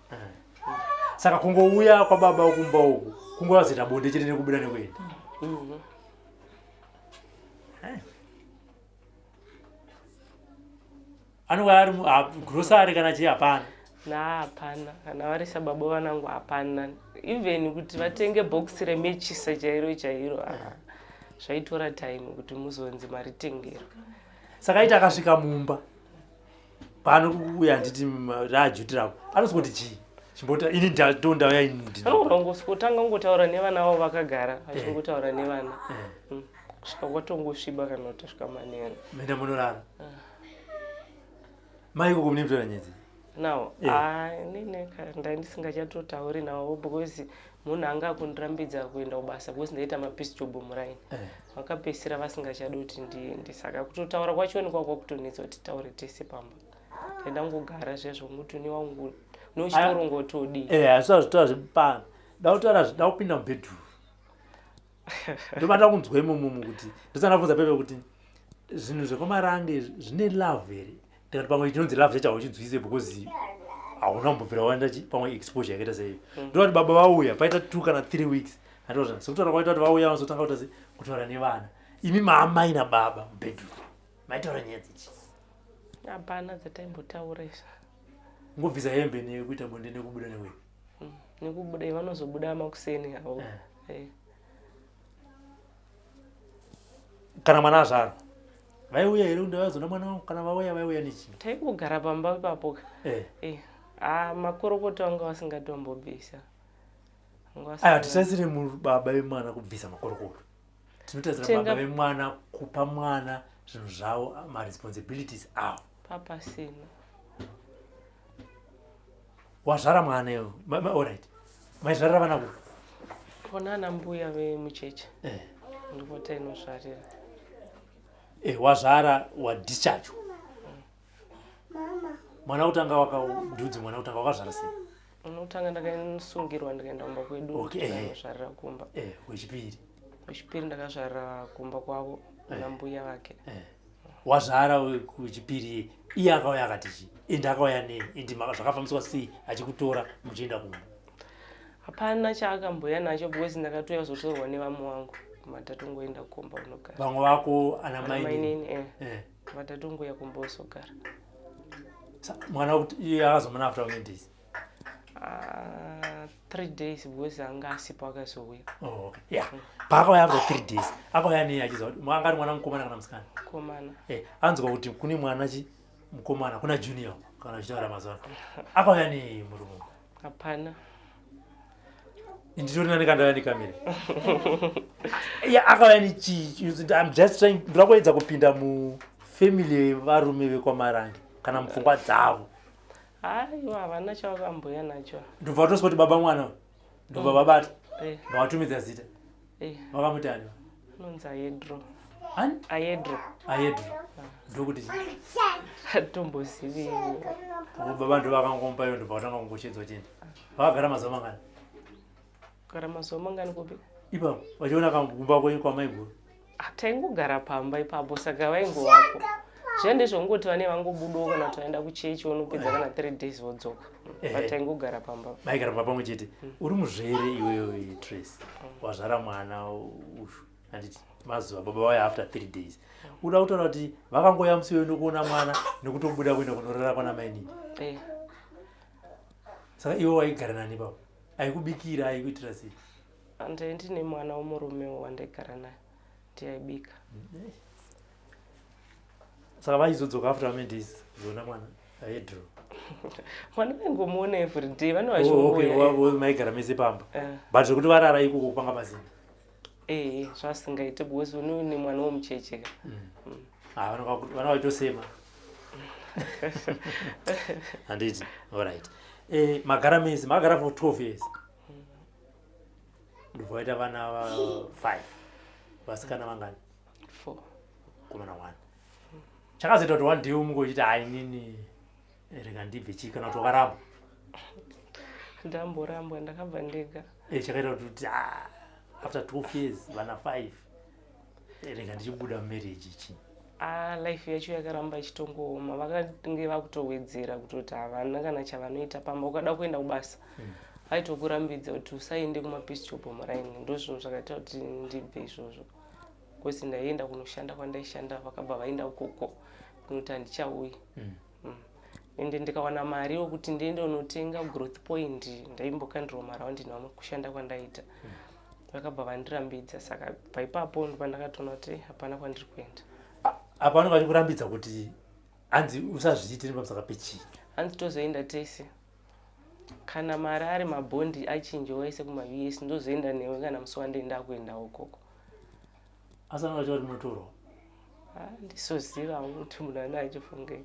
saka kungouya kwababa ukumba uku kungovazoita bonde chete nekubuda nekuenda anenge ari grosari kana chii hapana hapana kana vari sababa vanangu hapana even kuti vatenge bhokisi remechisa chairo zvaitora time kuti muzonzi maritengero saka iti akasvika mumba paanouya handiti raajutirapo anosikuti chii chimbota ini ndondauya anongosipotanga kungotaura nevana vavo vakagara achingotaura nevana kusvika kwatongosviba kana kutosvika manero menda munorara maiko kumune mutora nyedzi nawo ndandisingachatotauri nawo because munhu anga akundirambidza kuenda kubasa because ndaita mapeace job muraini vakapesira vasingachadi kuti ndiende saka kutotaura kwacho nikwakwa kutonetsa kuti taure tese pamba taida ngogara zvezvo mutuni wangu nochitorongotodi hazvitoa zvipana Dautarazve daupinda mubedroom. Ndobata kunzwa imomo kuti ndosanafunza pepe kuti zvinhu zvekumarange zvine love here. Ndikati pamwe chinonzi love chacho hauchidzwise because hauna kumbobvira waenda pamwe exposure yakaita seiyo. Ndoti baba vauya paita 2 kana 3 weeks. Andozvana sekutaura kwaita kuti vauya vanozotanga kutaura nevana. Imi maamai nababa mubedroom. Maitaura nyaya dzichi. Hapana dzataimbotaura izvo. Ngobvisa hembe nekuita bonde nekubuda newe. Nekubuda vanozobuda makuseni havo. Kana mwana azvarwa vaiuya here undavazona mwana wangu kana vauya vaiuya nechi taingogara pamba ipapo makorokota vanga vasingatombobvisa aiwa titarisire baba vemwana kubvisa makorokota tinotarisira baba vemwana kupa mwana zvinhu zvavo maresponsibilities avo papasina wazvara mwana iwo alright maizvarira vana ku kona ana mbuya vemucheche ndipo tainozvarira wazvara wadischarge mwana utanga wakandudzi mwana utanga wakazvara sei unotanga ndakasungirwa ndikaenda kumba kwedu ndakazvarira kumba wechipiri ndakazvarira kumba kwavo na mbuya vake wazvara wechipiri iye akauya akati chi ende akauya nei ende zvakafambiswa sei achikutora muchienda kumba hapana chaakamboya nacho because ndakatouya kuzotorwa nevamwe vangu matatongoenda kumba unogara vamwe vako ana mainini matatongoya kumba uzogara mwana kuti iye akazomana after how many days 3 days because anga asipo akazouya paakauya after 3 days akauya nei achiziva kuti angari mwana mukomana kana musikana mukomana anzwa kuti kune mwana mukomana kuna junior kana uchitaura mazuva akauya nei murume hapana nditorina nekandauya nekamera akauya nechi I'm just trying ndakuedza kupinda mufamily yevarume vekwamarange kana mupfungwa dzavo aiwa havana chavakamboya nacho ndobva watoswa kuti baba mwana ndobva vabata ndavatumidza zita vakamutani anonzi aedro aedro ndokuti atombozivi baba ndo vakangomupa iyo ndobva watanga kungochedzwa chende vakagara mazuva mangani kugara mazuva mangani kupi ipapo vachiona kamumba kwamaiguru taingogara pamba ipapo saka vaingovapo zvandizvongoti vane vangobudawo kana kuti vaenda kuchechi vanopedza kana 3 days vodzoka vataingogara pamba maigara pamba pamwe chete uri muzvere iweyo Trace wazvara mwana ushu handiti mazuva baba vaya after 3 days uda kutaura kuti vakangoya musiwe nokuona mwana nekutobuda kuenda kunorara kwana mainini saka iwe waigara nani papo aikubikira aikuitira sei ndine mwana womurume wandaigara naye ndiaibika saka vaizodzoka after how many days zona mwana aedro mwana vaingomuona everyday vane vachiongoya maigara mese pamba but zvekuti varara ikoko kupanga pasina zvasingaite because une mwana womucheche vana vaitosema handiti alright magara mese magara for 12 years ndobva waita vana 5 vasikana vangani 4 komana 1 chakazoita kuti one day umungochiti hai nini rega ndibve chii kana kuti wakaramba ndamborambwa ndakabva ndega chakaita kuti after 12 years vana 5 rega ndichibuda mumarriage ichi life yacho yakaramba ichitongooma vakange vakutowedzera kutoti havana kana chavanoita pamba ukada kuenda kubasa vaitokurambidza kuti usaende kumapisjob muraini ndozvinhu zvakaita kuti ndibve izvozvo because ndaienda kunoshanda kwandaishanda vakabva vaenda ukoko kunoti handichauyi ende ndikawana mari yokuti ndiende unotenga growth point ndaimbokandirwa maraundi kushanda kwandaita vakabva vandirambidza saka paipapo ndopandakatoona kuti hapana kwandiri kuenda apano vachikurambidza kuti hanzi usazviite nepamusaka pechii hanzi tozoenda tese kana mari ari mabhondi achinje waise kuma-US ndozoenda newe kana musi wandaenda kuenda ukoko asana vachiva kuti munotorwa ndisoziva hangu kuti munhu ane achifungei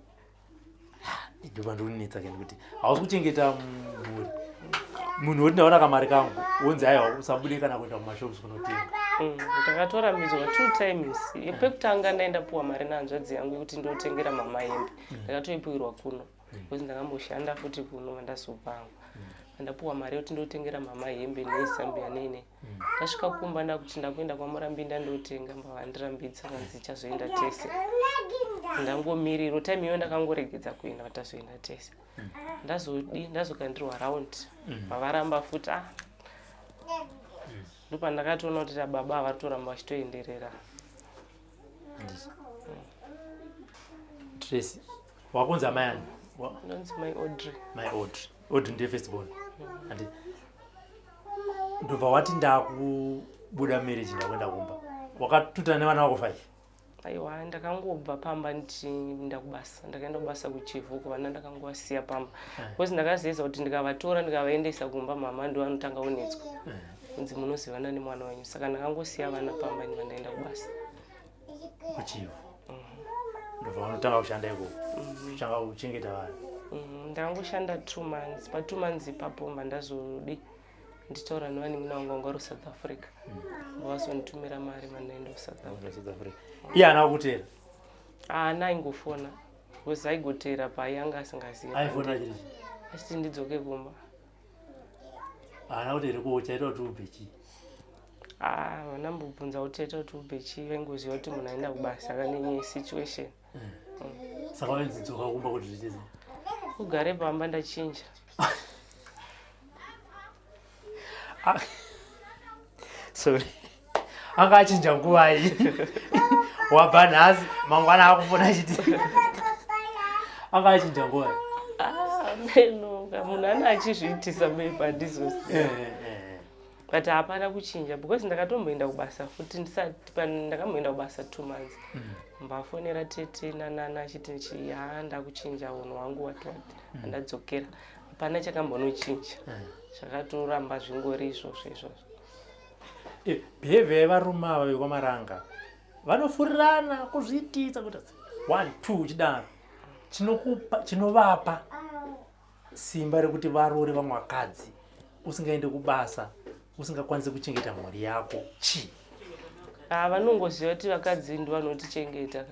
ndopa ndikuninetsa kene kuti hausi kuchengeta mhuri munhu woti ndaona kamari kangu wonzi aiwa usabude kana kuenda kumashops kunotenga ndakatorambizwa 2 times pekutanga ndaenda puwa mari nahanzvadzi yangu yekuti ndotengera mama hembe ndakatoipiwirwa kuno because ndakamboshanda futi kuno vandazopangu ndapuwa mari yoti ndotengera mama hembe nezambia nene ndasvika kumba ndakuti ndakuenda kwamurambi ndandotenga mbavandirambidza kanzi chazoenda tese ndangomiriro time iyo ndakangoregedza kuenda vatazoenda tese ndazokandirwa raundi vavaramba futi ndopandakatoona kuti baba varitoramba vachitoenderera. Tracy wakunza mayani ndonzi my Audrey. Audrey ndiye firstborn andi ndobva wati ndakubuda marriage ndakwenda kumba wakatuta nevana vako 5? Aiwa ndakangobva pamba ndinda kubasa ndakaenda kubasa kuchivuko vana ndakangowasiya pamba because ndakazeza kuti ndikavatora ndikavaendesa kumba mama ndo vanotanga onetswa kunzi munozivana nemwana wenyu saka ndakangosiya vana pamba ndima ndaenda kubasa kuchivu ndobva vanotanga kushanda ikoko changa kuchengeta vanhu ndakangoshanda 2 months pa2 months ipapo mandazodi nditaura nevani muna wangu wangari South Africa vazonitumira mari mandaenda kuSouth Africa. iye haana kutera? Haana aingofona because aigotera paayanga asingaziva. Aifona chiri achiti ndidzoke kumba. Haana kutera ko uchaita kuti ubve chii? Vanambobvunza kuti chaita kuti ubve chii vaingoziva kuti munhu aenda kubasa akanenyaya situation. Saka vainzidzoka kumba kuti zvichii? Ugare pamba ndachinja. Sorry. Anga achinja nguvai. Wabva nhasi mangwana akufona chiti. Anga achinja nguvai. Meno munhu ana achizviitisa maybe handizoziva. But hapana kuchinja because ndakatomboenda kubasa futi ndakamboenda kubasa 2 months. Mbafonera tete nanana achiti ndakuchinja unhu wangu wati ndadzokera. Hapana chakambonochinja. Zvakatoramba zvingori izvozvo izvozvo. Behavior yevarume ava vekwamaranga vanofurirana kuzviitisa kuti 1 2 chidaro chinovapa simba rekuti varore vamwe vakadzi usingaende kubasa usingakwanisi kuchengeta mhuri yako chi vanongoziva kuti vakadzi ndo vanotichengeta.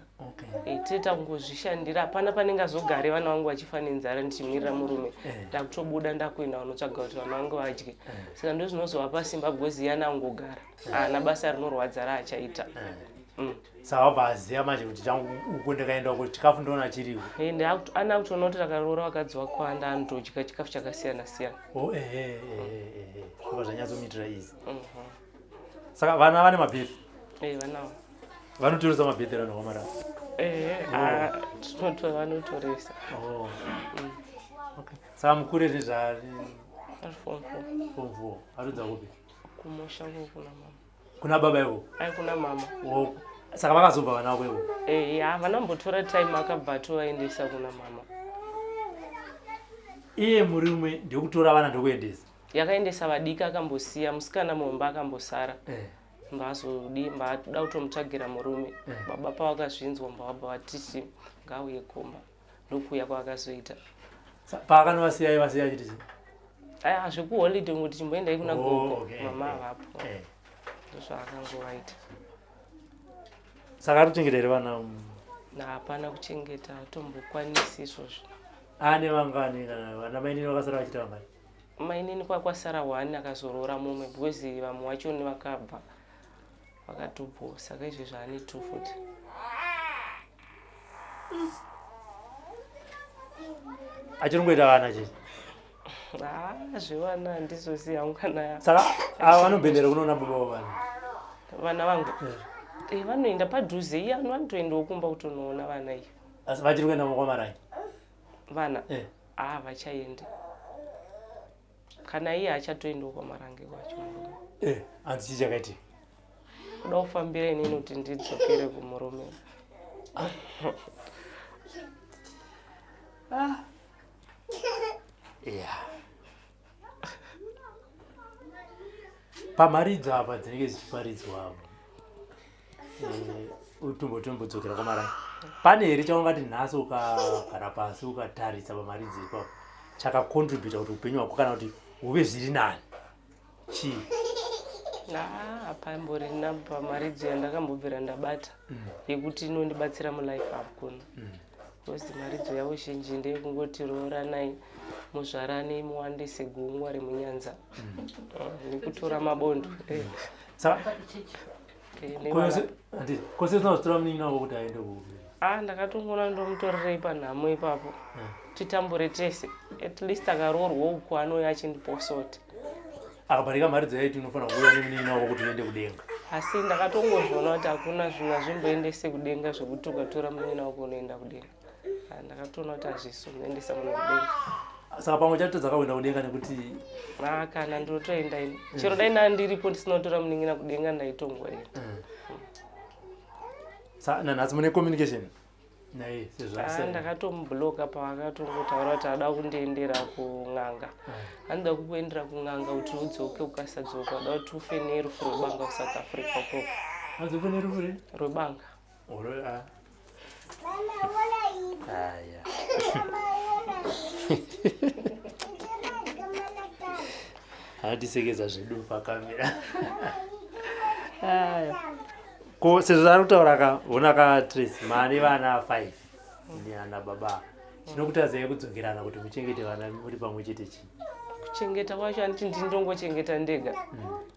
Teta kungozvishandira hapana panenge azogare vana vangu vachifa nenzara ndichimirira murume ndakutobuda ndakuenda vanotsvaga kuti vana vangu vadye saka ndo zvinozovapa simba because iyana angogara haana basa rinorwadza raachaita. Saka wabva aziva manje kuti changu uko ndakaenda kuti chikafu ndoona chiriwo. Ana kutoona kuti akaroora vakadzi vako anda anotodya chikafu chakasiyana siyana. Zvobva zvanyatsomitira izi. Saka vana vane mabhethi? Vanawo. Vanotoresa mabhethi rano kwamaranga? Vanotoresa. Saka mukuru nezvaari? Ari form 4. Aridza kupi? Kumusha kuna mama. Kuna baba ivo? Kuna mama. Saka vakazobva vana vako ivo? Vanambotora time akabva tovaendesa kuna mama. Iye murume ndekutora vana ndokuendesa? Yakaendesa vadiki akambosiya musikana mumba akambosara. Mbada kutomutsvagira murume baba pavakazvinzwa mbavabva vatisi ngauye kumba ndokuuya kwavakazoita. Paakanovasiya vasiya chiti zvekuholiday ngoti chimboendai kuna gogo mama avapo ndozvaakangovaita. Saka arikuchengeta here vana? Hapana kuchengeta hatombokwanisi izvozvo. Ane vangani kana vana mainini vakasara vachita vangani? Mainini kwasara 1 akazorora mumwe because vamwe vachoni vakabva vakatobvo saka izvezvo ane 2 futi. Achirongoita vana chii? Zvevana handizoziva hangu kana. Saka ava vanobhendera kunoona baba vavana? Vana vangu vanoenda padhuze iye vanotoendawo kumba kutonoona vana iyo. Asi vachiri kuenda kwamaranga? Vana vachaendi kana iye achatoendawo kwamarange kwacho murume. Hanzi chii chakaitika? Kuda kufambira inini kuti ndidzokere kumurume. Pamharidzo apa dzinenge dzichiparidzwa utombodzokera kwamaranga pane here chaungati nhasi ukagara pasi ukatarisa pamharidzo ipapo chakakontributa kuti upenyu hwako kana kuti huve zviri nani chii? Hapamborina pamaridzo yandakambobvira ndabata yekuti inondibatsira mulife hakuna because maridzo yavo zhinji ndeyekungoti rooranai muzvarani muwandise gungwa remunyanza nekutora mabondo kwese zinozotora munin'ina wako kuti aende kuupi ndakatongona ndomutorerei panhamo ipapo titambure tese at least akaroorwa uku anouya achindiposoti akaparika mari dzaiti unofanira kuuya nemunin'ina wako kuti uende kudenga asi ndakatongozviona kuti hakuna zvinhu azvimboendese kudenga zvekuti ukatora munin'ina wako unoenda kudenga ndakatoona kuti hazviso unoendesa munhu kudenga saka pamwe chatotadza kuenda kudenga nekuti kana ndotoenda ini chero dai ndandiripo ndisinotora munin'ina kudenga ndaitongoenda nanhasi mune communication naye ndakatomubloka paakatongotaura kuti ada kundiendera kun'anga anoda kukuendera kun'anga kuti udzoke ukasadzoka ada kuti ufe nerufu rwebanga kuSouth Africa ukoko adzoke nerufu rwebanga hatisekeza zvedu pakamera ko sezvo ari kutaura kaona katrace mane vana 5 neana baba chinokutadzai kudzokerana kuti muchengete vana muri pamwe chete chi kuchengeta kwacho handiti ndindongochengeta ndega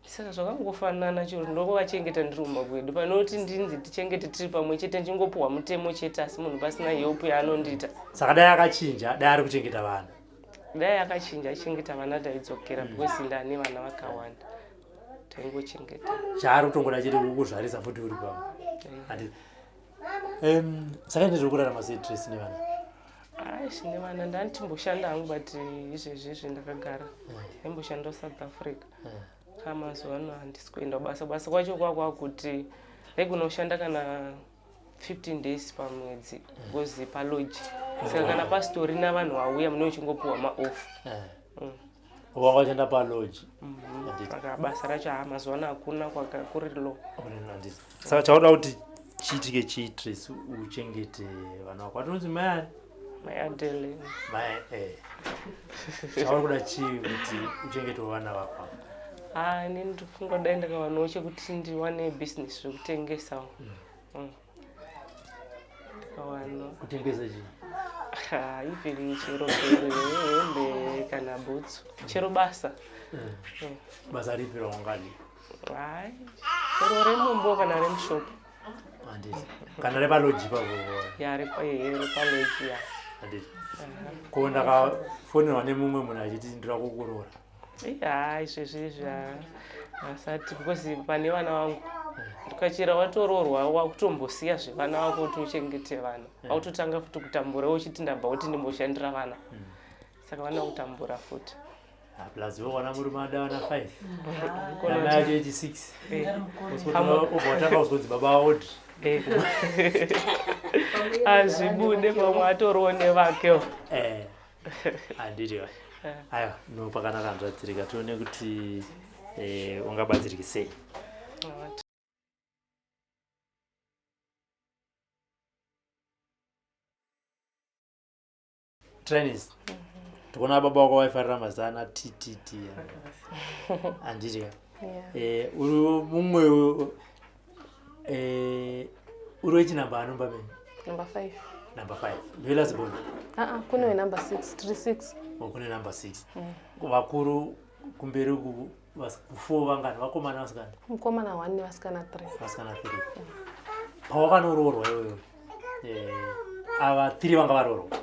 saka zvakangofanana chero ndovachengeta ndiri mumagwedu panoti ndinzi tichengete tiri pamwe chete ndingopuhwa mutemo chete asi munhu pasina yeopu yaanondiita saka dai akachinja dai ari kuchengeta vana dai akachinja achengeta vana taidzokera because ndane vana vakawanda taingochengeta chaari kutongoda chete kukuzvarisa futi uri pamwe saka ine zviri kurarama sei trace nevana zvine vana ndanditimboshanda hangu but izvezvizvi ndakagara aimboshanda South Africa mazuva ano handisi kuenda basa kwacho kwakwakuti ndaigona kushanda kana 15 days pamwedzi because palodge saka kana pastori navanhu vauya mune uchingopuhwa maofu wakachanda palodge saka basa racho mazuva ano hakuna kuri low saka chauda kuti chiitike chitrace uchengete vana vako atinonzi mayani mayadele chauri kuda chii kuti uchengete vana vako ini ndikufunga dai ndakawanawo chekuti ndiwane business zvekutengesa ndikawano kutengesa chii even chero hembe kana bhutsu chero basa basa ripi raungadi chero remumbo kana remushopu kana repaloji pavo repaloji ko ndakafonerwa nemumwe munhu achiti ndira kukurora izvezvizvi asati because pane vana vangu ndikachera watoroorwa wakutombosiya zvevana vako kuti uchengete vana autotanga futi kutambura uchiti ndabva kuti ndimboshandira vana saka vana kutambura futi plus vana murume ada vana 5 namai acho 86 ubva watanga kuzonzi baba vaodri azvibude pamwe atoriwo nevakewo handiti aiwa no pakanaka nzvadzirika tione kuti ungabatsiriki sei trainees tikuona baba wako waifarira mazana ttt handiti uri mumwe uri wechinamba anomba menyu number 5 ndoilazibona kune number 6 36 kune number 6 vakuru kumberi uku 4 vangani vakomana vasikana mukomana 1 nevasikana 3 pawakanoororwa iwewe ava 3 vanga varoorwa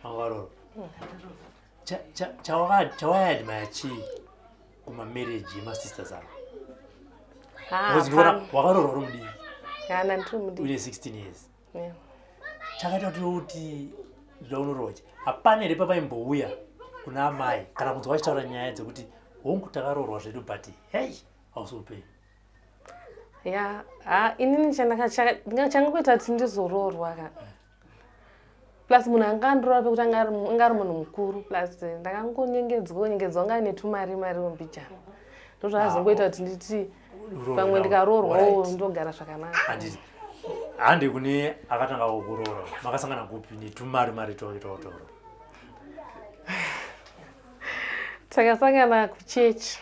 varoorwa chawayadmaya chii kumamarriage emasisters avo wakaroorwa uri mudii une 16 years chakaita kuti zvaunorocha hapana here papaimbouya kuna amai kana kunzwa vachitaura nyaya dzekuti hongu takaroorwa zvedu but hei hausopei inini changakuita kuti ndizoroorwa ka plus munhu anga andorora pekuti anga ari munhu mukuru plus ndakangonyengedzwa nga netumari wombijana ndozvaazongoita kuti nditi pamwe ndikaroorwawo ndogara zvakanaka handi kune akatanga kukuroora makasangana kupi netumari toro takasangana kuchechi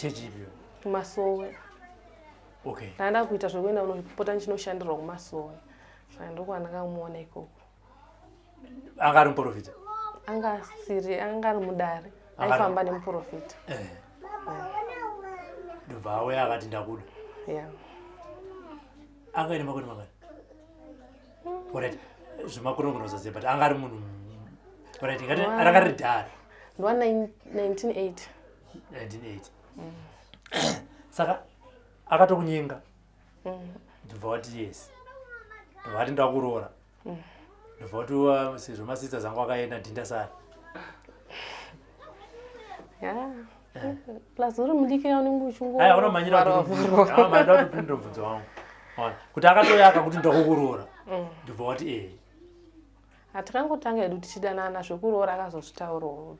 ipio kumasowe okay ndaenda kuita zvekuenda unopota ndichinoshandirwa kumasowe saka ndokwana ndakamuona ikoko anga ari muprofita anga ari mudare aifamba nemuprofita ndobva auya akati ndakuda anga ine makore makani orit zvimakorongonozaziva but anga ari munhu orit rakari dhara ndwa 1980 saka akatokunyenga ndobva wati yes ndobva wati ndakuroora ndobva wati sezvo masista zangu akaenda dhinda sara plus uri mudiki yaunenge uchingoaunamanyira kuti mubvunzo wangu kuti akatoyaka kuti ndakukuroora ndobva wati hatikangotanga edu tichidanana zvekuroora akazozvitaurawo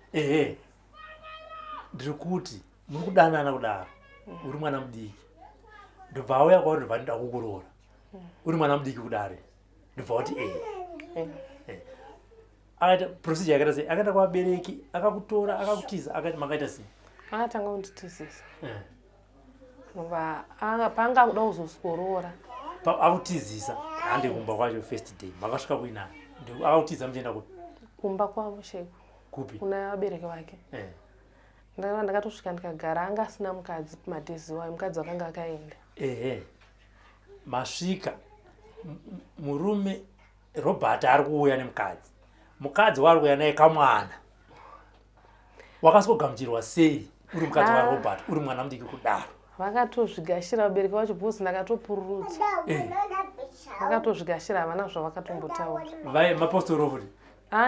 ndiri kuti muri kudanana kudaro uri mwana mudiki ndobva auya kwauri ndobva ndakukuroora uri mwana mudiki kudaro ndobva wati akaita procedure yakaita sei akaenda kuvabereki akakutora akakutiza akati makaita sei akatanga kunditizisa paanga kuda kuzosworoora akutizisa handi kumba kwacho first day makasvika kuinani akutiza muchienda kupi kumba kwavo sheko kupi kuna vabereki vake ndakatosvika ndikagara anga asina mukadzi madhezi wayo mukadzi wakanga akaenda masvika murume Robert ari kuuya nemukadzi mukadzi wari kuuya naye kamwana wakasikogamuchirwa sei uri mukadzi waRobert uri mwana mudiki kudaro vakatozvigashira vabereki vacho bhosi ndakatopururudza vakatozvigashira havana zvavakatombotaura vai mapostori futi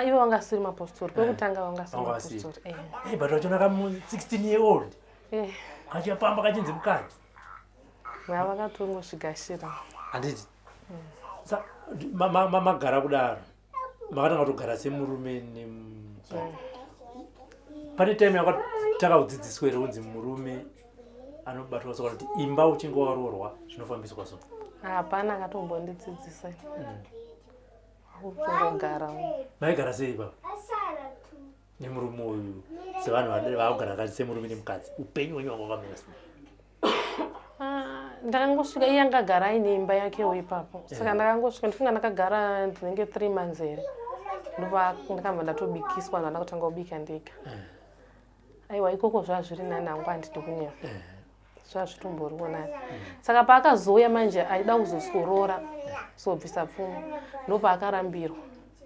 ivo vangasiri mapostori pekutanga vangasiri mapostori but vachona kamu 16 year old kachapamba kachinzi mukadzi vakatongozvigashira handiti magara kudaro makatanga kutogara semurume pane time yakataka kudzidziswa here unzi murume anobatwa soka kuti imba uchinge waroorwa zvinofambiswa so hapana akatombondidzidzisa uchingogara maigara sei baba nemurume uyu sevanhu vakugara kati semurume nemukadzi upenyu wenyu wanga wakamira sei ndakangosvika iye angagara aine imba yakewo ipapo saka ndakangosvika ndifunga ndakagara ndinenge 3 months here ndobva ndakabva ndatobikiswa ndanda kutanga kubika ndega aiwa ikoko zvazviri nani hangu handidi kunyama zvazvitomboriwo nani saka paakazouya manje aida kuzosworoora sobvisa pfuma ndopakarambirwa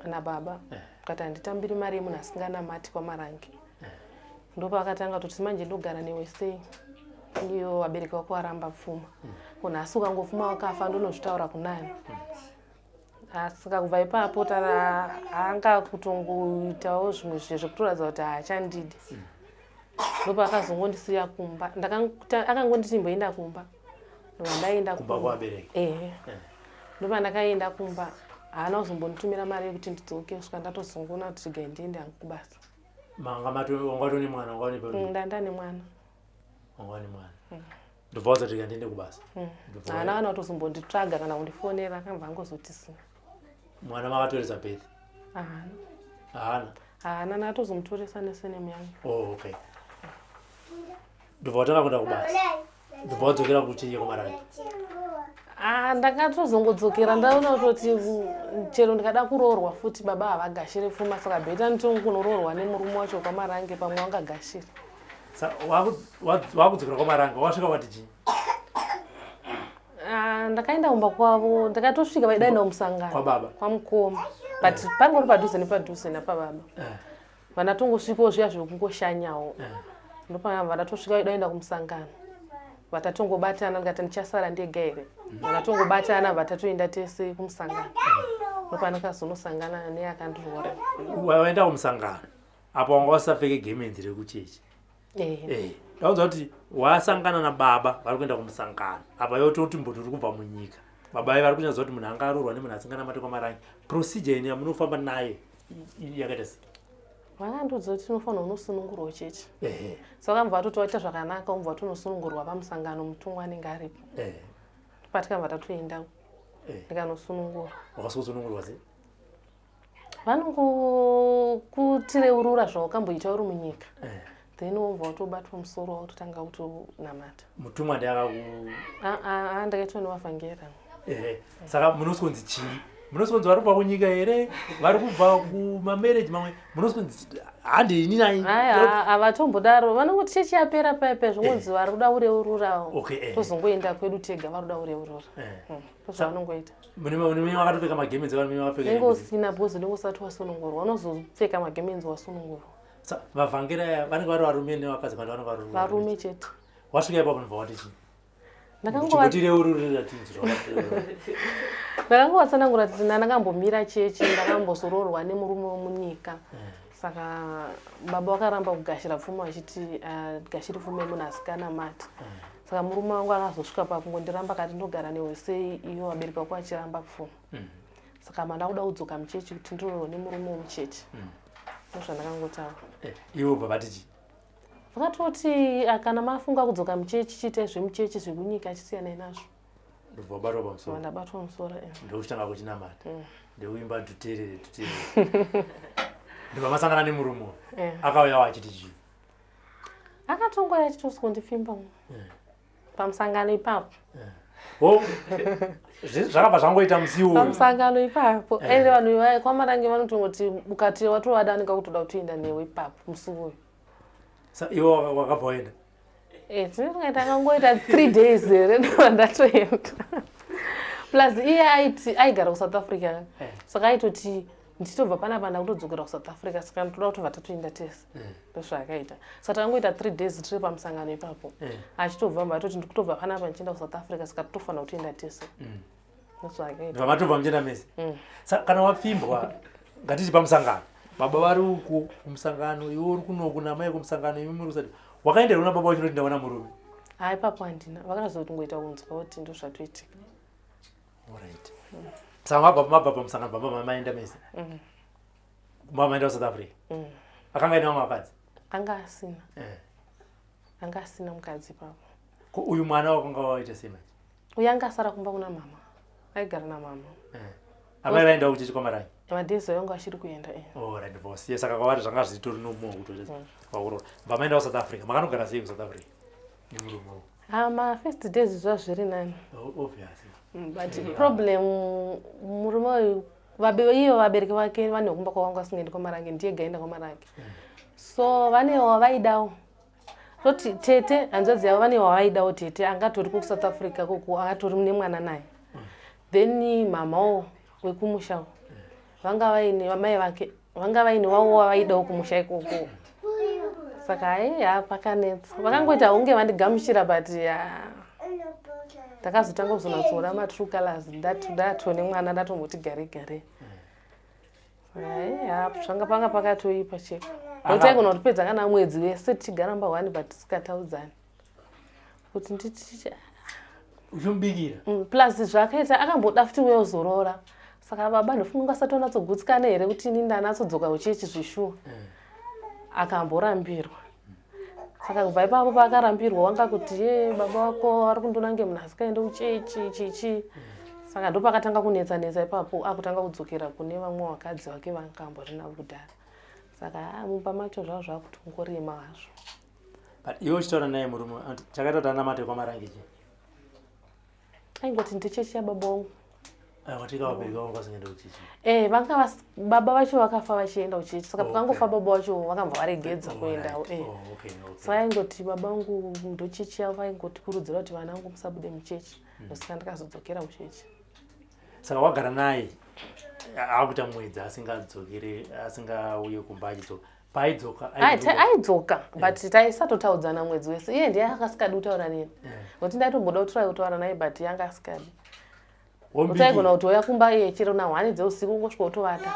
nababa akati handitambiri mari yemunhu asinganamati kwamarangi ndopaakatanga kuti manje ndogara newe sei iyo vabereki vako varamba pfuma kunhasi ukangopfuma wakafa ndonozvitaura kunani saka kubva ipapo anga kutongoitawo zvimwe zvekutoratidza kuti haachandidi ndopa akazongondisiya kumba akangonditi mboenda kumba ndopa ndaenda kumba ndopa ndakaenda kumba haana kuzombonditumira mari yekuti ndidzoke kusvika ndatozongona kuti chigai ndiende hangu kubasa wangatone mwana ndandane mwana wangani mwana ndobva wazoti ndiende kubasa haana kana kutozombonditsvaga kana kundifonera akambva angozotisina mwana makatoresa bethi haana ndakatozomutoresa nesenemu yangu okay ndobva watanga kuenda kubasa ndobva wadzokera kuchiye kumarangi ndakatozongodzokera ndaona kutoti chero ndikada kuroorwa futi baba havagashire pfuma saka bheta nditongukunoroorwa nemurume wacho kwamarangi pamwe wangagashira wakudzokera kwamarangi wasvika wati chii ndakaenda kumba kwavo ndakatosvika vaidaenda kumusangano kwababa kwamukoma but pangori padhuze nepadhuze napababa vandatongosvikawo zviya zvekungoshanyawo ndopava ndatosvika vaidaenda kumusangano vatatongobatana ndikati ndichasara ndega here vatatongobatana vatatoenda tese kumusangano ndopa ndakazonosangana neakandiroora waenda kumusangano apo wanga wasapfeke gemenzi rekuchechi ndaudza kuti wasangana nababa vari kuenda kumusangano apa yototi mboti uri kubva munyika baba vari kunyatsa kuti munhu anga aroorwa nemunhu asinganamati kwamarangi procedure ini yamunofamba naye yakaita sei vakandudza kuti tinofanira unosunungurwa chechi saka mva toti waita zvakanaka umva tonosunungurwa pamusangano mutumwa anenge aripo patikabva tatoenda ndikanosunungurwa wakasosunungurwa sei vanongokutireurura zvawakamboita uri munyika then wobva watobatwa musoro watotanga kutonamata mutumwa ndiakaku ndakaitwa nevavhangera saka munosonzi chii munosonzi vari kubva kunyika here vari kubva kumamarriage mamwe munosonzi handini nai havatombodaro vanongoti chechi yapera paipa zvinonzi vari kuda ureurura tozongoenda kwedu tega vari kuda ureurura ndozvavanongoita mune wakatopfeka magemenzi nenge usina bhozi nenge usati wasunungurwa unozopfeka magemenzi wasunungurwa vavhangera aya vanenge vari varume nevakadzi kandi vanenge vari varume chete wasvika ipapo nobva wati chii ndakangovatsanangura kuti ndakambomira chechi ndakambozororwa nemurume womunyika saka baba vakaramba kugashira pfuma vachiti gashiri pfuma yemunhu asikana mati saka murume wangu akazosvika pakungondiramba kati ndogara nehwesei iyo vabereki vako vachiramba pfuma saka manda kuda kudzoka muchechi kuti ndororwa nemurume womuchechi ndozvandakangotaura ivo bvavatichi vakatoti kana mafunga kudzoka muchechi chiite zvemuchechi zvekunyika chisiyanai nazvo ndobvabatwa pamusoro ndabatwa musoro ndokutanga kuchinamata ndekuimba tuterere ndobva masangana nemurume akauya wachiti chii akatongoya achitosikondifimba pamusangano ipapo zvakabva zvangoita musiwo pamusangano ipapo ende vanhu kwamarange vanotongoti ukati watovadanika kutoda kutoenda newe ipapo musi uyu iwo wakabva waenda takangoita 3 days here ndandatoenda plus iye aigara kuSouth Africa saka aitoti nditobva panapa ndakutodzokera kuSouth Africa saka ndoda kutobva tatoenda tese ndozvaakaita saka tangoita 3 days tiri pamusangano ipapo achitobva mbatoti ndikutobva panapa ndichienda kuSouth Africa saka totofanira kutoenda tese ndozvaakaita vamatobva muchienda mese saka kana wapfimbwa ngatiti pamusangano baba vari uko kumusangano iwe uri kunoku namai kumusangano imi muri kusati wakaenderwa nababa wachinoti ndaona murume ipapo handina vakazotingoita kunzwa kuti ndozvatoitika right saka mabva pamusangano baba maenda mese baba maenda kuSouth Africa akanga ine vamwe vakadzi anga asina mukadzi ipapo uyu mwana wakanga waita sei manje uyu anga asara kumba kuna mama aigara namama amai vaenda kuchechi kwamarai madhezi yangu achiri kuenda right boss yes saka kwavari zvanga zvitori nomuo kuti vaurora bva maenda kuSouth Africa makanogara sei kuSouth Africa nemurume ma first days zvazviri nani obviously but problem murume iyo vabereki vake vane kumba kwavangu asingaendi kwamarange ndiye gaenda kwamarange so vane wavaidawo toti tete hanzvadzi yavo vane wavaidawo tete angatori kuSouth Africa koko angatori nemwana naye then mamawo wekumushawo vanga vaine vamai vake vanga vaine wavo wavaidawo kumusha ikoko saka pakanetsa vakangoita hunge vandigamuchira but ndakazotanga kuzonatsoona matrue colors ndatone mwana ndatomboti gare gare zvanga panga pakatoipa cheko nokuti aigona kutipedza kana mwedzi wese tichigaramba 1 but tisikataudzani kuti nditi uchimubikira plus zvakaita akamboda futi weyozorora saka baba ndofunga ngasati onatsogutsikana here kuti ini ndanatsodzoka kuchechi zvishuwa akamborambirwa saka kubva ipapo paakarambirwa wanga kuti baba wako ari kundonange munhu asikaende kuchechi chichi saka ndo pakatanga kunetsa ipapo akutanga kudzokera kune vamwe vakadzi vake vangamborina kudhara saka mumba macho zvavo zvakutongorema hazvo but iwe uchitaura naye murume chakaita kuti anamate kwamarange chii aingoti ndechechi yababa wangu watika vabereki vangu vasingaenda kuchechi vanga baba vacho vakafa vachienda kuchechi saka pakangofa baba vacho vakabva varegedza kuendawo saka aingoti baba vangu ndochechi yavo vaingoti kurudzira kuti vana vangu musabude muchechi ndosaka ndakazodzokera kuchechi saka wagara naye akuita mwedzi asingadzokere asingauye kumba achidzoka aidzoka but taisatotaudzana mwedzi wese iye ndiye akasikadi kutaura neni kuti ndaitomboda kutaura naye but yanga asikadi utaigona kuti oya kumba iye chero na 1 dzeusiku ngosvika utovata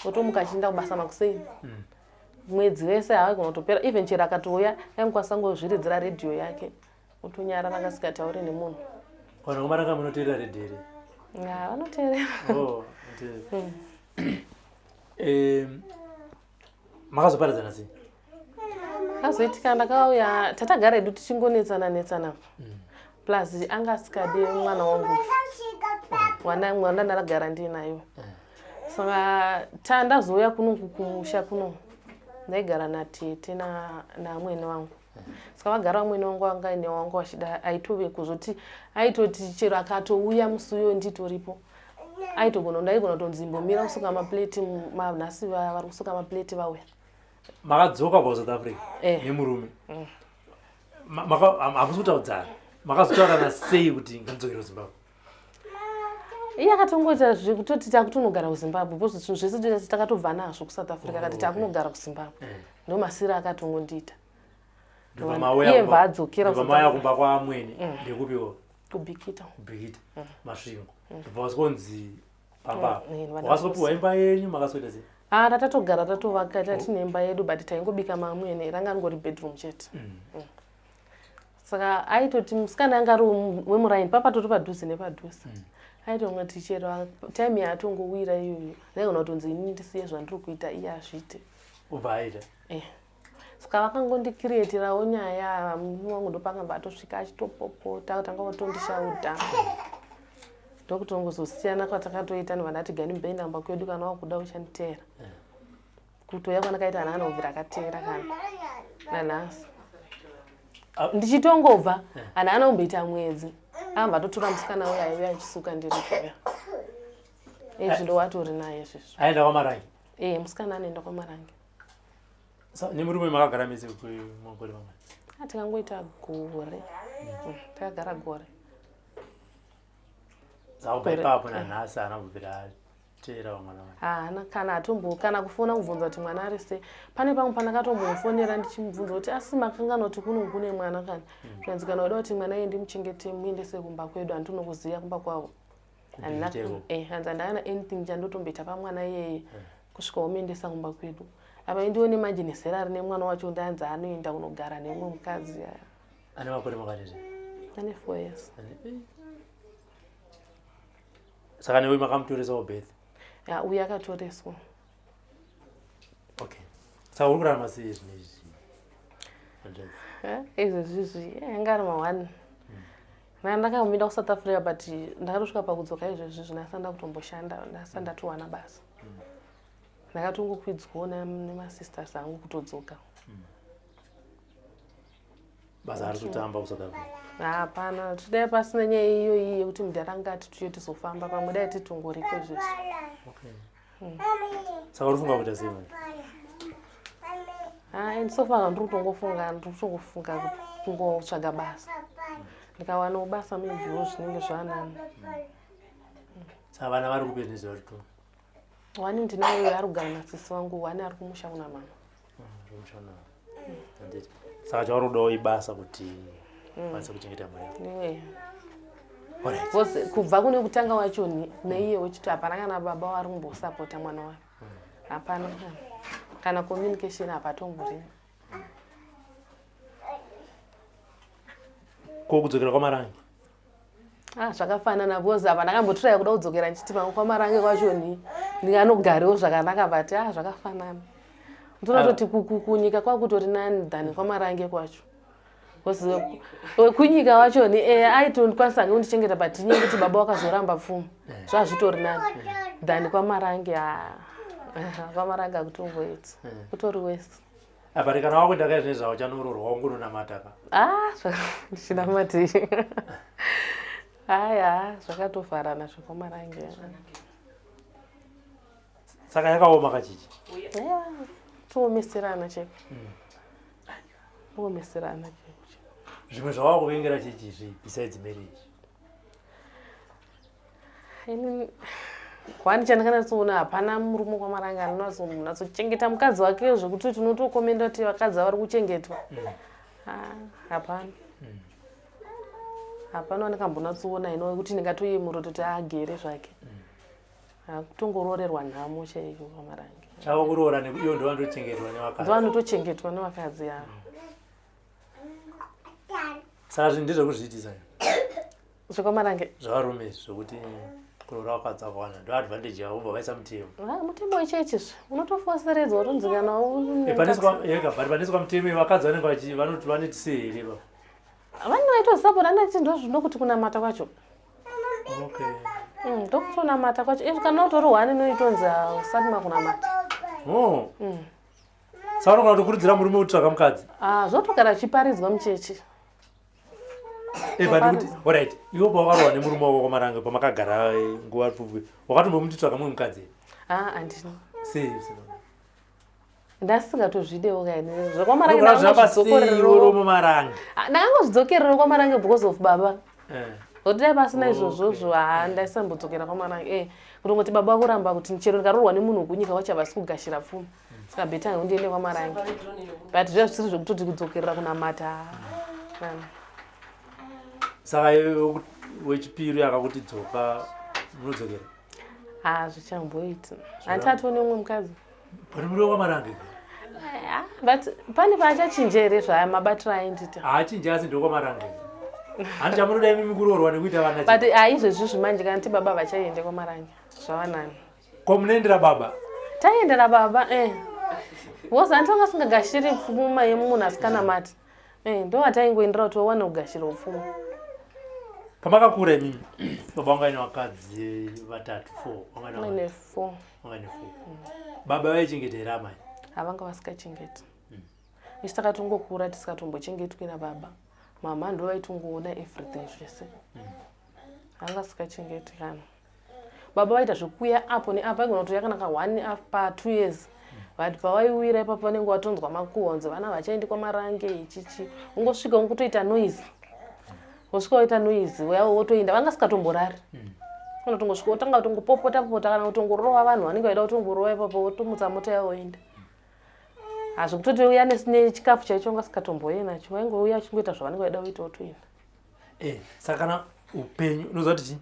otomuka achienda kubasa makuseni mwedzi wese haaigona kutopera even chero akatouya aingokwanisa ngozviridzira redhiyo yake otonyara akasikatauri nemunhu kana kumaranga munoteerera redhiyo here vanoteerera makazoparadzana sei akazoitika ndakauya tatagara edu tichingonetsana plus anga asikadi mwana wangu mwana ndaragara ndinayo saka ndazouya kunongu kumusha kuno ndaigara natete namwene wangu saka vagara vamwene wangu anga ine wangu vachida aitove kuzoti aitoti chero akatouya musi uyo nditoripo aitogona ndaigona kutonzimbomira kusuka maplate manhasi vari kusuka maplate vauya makadzoka kwa South Africa nemurume hamusi kutaudzana makazotaurana sei kuti ngatidzokere kuZimbabwe? iye akatongoita zvekutoti takutonogara kuZimbabwe because zvinhu zvese takatobva nazvo kuSouth Africa akati takunogara kuZimbabwe ndomasira akatongondiita iye mva adzokera maya kumba kwaamweni ndekupiwa kubhikita masvingo zvibva wasikonzi pamba wakasopiwa imba yenyu makasoita sei? Tatogara tatovaka tatine imba yedu but taingobika mamwene ranga ngori bedroom chete. Saka aitoti musikana anga ari wemuraini papatoto padhuze nepadhuze. Aitongoti chero time yatongowira iyoyo ndaigona kutonzi ini ndisiye zvandiri kuita iye azviite. Ubva aita? Saka vakangondikirietirawo nyaya munhu wangu ndopakanga atosvika achitopopota kutanga kutondishauta. Ndokutongozosiyana kwatakatoita nevandati gani mbei namba kwedu kana wakuda uchanditeera. Kutoya kwanakaita ana anovhira akateera kana nanhasi. Ndichitongobva ana anomboita mwedzi amba totora musikana uya aiuya achisuka ndiri kuya. Ndo watori naye izvizvo. Aenda kwaMarangi? Musikana anoenda kwaMarangi. Nemurume makagara mese kwemagore mamwe? Tikangoita gore. Takagara gore. Zaubva ipapo nanhasi haana kubvira teera vamwana vacho? Kana kufona kubvunza kuti mwana ari sei. Pane pamwe panakatombomufonera ndichimubvunza kuti asi makangana kuti kune mwana kana zvanzi kana uda kuti mwana iye ndimuchengete muendese kumba kwedu handinokuziya kumba kwavo. Hanzi handana anything chandotomboita pamwana iyeye kusvika womuendesa kumba kwedu. Apa indiwo nemanje zera rine mwana wacho ndanzi anoenda kunogara nemumwe mukadzi. Ane makore makadini? Ane 4 years. Saka newe makamutoresawo birth? Uye akatoreswa. Okay. Saka uri kurarama sei zvinezvi? Izvezvizvi anga ari ma1. Ndakambinda kuSouth Africa but ndakatosvika pakudzoka izvezvizvi ndasanda kutomboshanda ndasanda towana basa. Ndakatongokwidzwawo nemasisters angu kutodzoka. Basa hari kutamba kuSouth Africa? Hapana, tudai pasina nyaya iyoyi yekuti mudaranga tituye tizofamba pamwe dai titongoriko izvezvi. Saka urifunga kuita sei manje? Ndisofunga ndikutongofunga kungotsvaga basa. Ndikawana basa maybewo zvinenge zvanani. Saka vana vari kupi nezera rito? Wani ndinayo ari kugara nasisi wangu, wani ari kumusha kuna mama. Saka chauri kudawo ibasa kuti kwanisa kuchengeta mari. Kubva kune kutanga wacho neiye wechiti hapana kana baba wari kumbosapota mwana wake. Hapana kana communication hapatombori. Kudzokera kwaMarangi? Zvakafanana because apa ndakambotiraya kuda kudzokera ndichiti pamwe kwaMarangi kwacho ndinganogarewo zvakanaka but zvakafanana. Ndinototi kunyika kwakutori nani than kwaMarangi kwacho. Kunyika wacho aitondikwanisa kundichengeta but nyaya kuti baba wakazoramba pfuma zvazvitori nani than kwaMarangi. kwaMarangi akutongoiti kutori wese. Apa kana wakuenda kai zvinezvawo chanororwa ungononamata ka? Ndichinamati. Zvakatofarana zvekwaMarangi. Saka yakaoma kachichi? Tomeserana cheko. Tomeserana cheko. Zvimwe zvawakuvengera chichizvi besides marriage? Kwani chandakanyatsoona hapana murume kwaMarangi anonatsochengeta mukadzi wake zvekuti tinotokomenda kuti vakadzi vari kuchengetwa. Hapana. Hapana wandakambonatsoona ino kuti ndingatoyemura kuti agere zvake. Kutongororerwa nhamo chaiko kwaMarangi. Chavo kuroora nekuiyo ndovandochengetwa nevakadzi? Ndovandotochengetwa nevakadzi. Saka zvinhu ndezvekuzviitisa zvekwaMarangi zvavarume zvokuti kuroora vakadzi vakawanda ndo advantage yavo ubva vaisa mutemo. Mutemo wechechizvi unotofoseredzwa utonzi kana paneswa pamutemo vakadzi vanenge vanoti sei here pa? Vanenge vaitosapota andati ndozvinokuti kunamata kwacho. Ndokutonamata kwacho. Kana utori hwane inoitonzi usati makunamata. Saka unogona kutokurudzira murume kutsvaga mukadzi? Zvotogara chiparidzwa muchechi. Alright, iwo pawakarohwa nemurume wako kwaMaranga pamakagara nguva pfupi wakatombomutsvaka mumwe mukadzi handina sei ndasingatozvidewo kaine zvakwamarangaiwo mumaranga ndakangozvidzokerera kwaMaranga because of baba kuti dai pasina izvozvozvo ndaisambodzokera kwaMaranga kutongoti baba vakuramba kuti chero ndikarorwa nemunhu kunyika wachavasi kugashira pfuma saka beta ndiende kwaMaranga but zviya zvisiri zvekutoti kudzokerera kunamata saka wechipiri akakuti dzoka munodzokera zvichamboiti handitatoone umwe mukadzi kuti muri kwaMaranga but pane paachachinjere zvaya mabatiro aindita haachinji asi ndokwaMaranga handi chamunoda imi kurorwa nekuita vana but izvezvi zvimanje kana ti baba vachaende kwaMaranga zvavanani ko munoendera baba taiendera baba because handitanga singagashiri pfuma yemunhu asikanamati ndo wataingoendera kuti wawana kugashira upfuma pamakakura imimi baba wanga ine vakadzi vatatu 4 4 baba vaichengetera amai havanga vasikachengeti ichi takatongokura tisikatombochengetwi nababa mama ndo vaitongoona everything zvese vanga sikachengeti kana baba vaita zvekuya apo neapo aigona kutoya kana ka1 pa2 years but pavaiwira ipapo vanenge vatonzwa makuhonzo vana vachaendi kwaMaranga ichichi ungosvika ungotoita noise wosvika waita noise weyawo wotoenda vanga sikatomborari unotongosvika wotanga kutongopopota popota kana kutongorova vanhu vanenge vaida kutongorova ipapo wotomutsa mota yavo woenda hazvekutoti uya nechikafu chaicho wanga sikatomboye nacho waingouya achingoita zvavanenge vaida kuita wotoenda saka kana upenyu unoziva kuti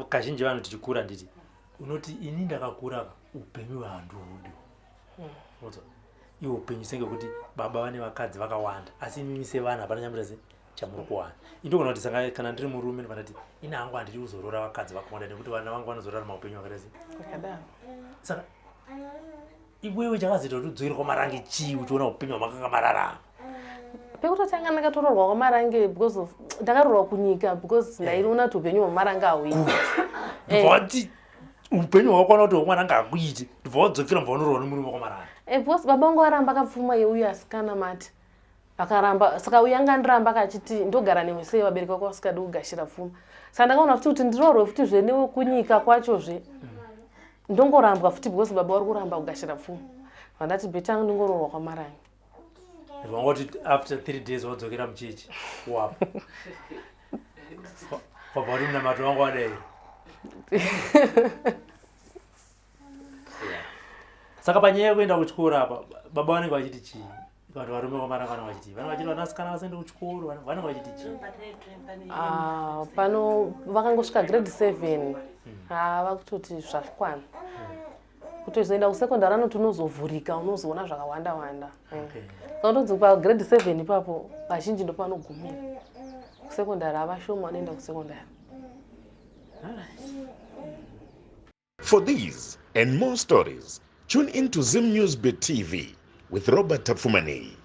kazhinji vanhu tichikura nditi unoti ini ndakakura upenyu hwandiudi iwo upenyu senge kuti baba vane vakadzi vakawanda asi imimi sevana hapana nyamura chamuri kuwana indogona kuti sanga kana ndiri murume ndinoti ini hangu handiri kuzorora vakadzi vakawanda nekuti vana vangu vanozorarama upenyu hwakadai saka iwewe chakazoita kuti udzoere kwaMaranga chii uchiona upenyu hwamakanga mararama pekutotanga ndakatororwa kwaMaranga because of ndakarorwa kunyika because ndairiona kuti upenyu hwaMaranga hauiti ndivati upenyu hwakwana kuti hwaMaranga hakuiti ndibva wadzokera mbva unororwa nemurume kwaMaranga because baba vangu varamba akapfuma yeuyo asikana mati vakaramba saka uya anga ndiramba akachiti ndogara newe sei vabereki vako vasikadi kugashira pfuma saka ndakaona futi kuti ndirorwe futi zvenewe kunyika kwachozve ndongorambwa futi because baba vari kuramba kugashira pfuma vandati betangu ndingororwa kwaMaranga vangoti after 3 days wadzokera muchechi wapo wabva kuti munamato wangu wadai saka panyaya yekuenda kuchikoro apa baba vanenge vachiti chii vanhu varume kwaMaranga vanenge vachiti vanenge vachiti vanasikana vasaende kuchikoro vanenge vachiti chii pano vakangosvika grade 7 vakutoti zvakwana kutozoenda kusekondari anoti unozovhurika unozoona zvakawanda wanda kaunonzi pagrade 7 ipapo vazhinji ndo panogumira kusekondari havashoma vanoenda kusekondari. For these and more stories, tune in to Zim News Bit TV with Robert Tafumani.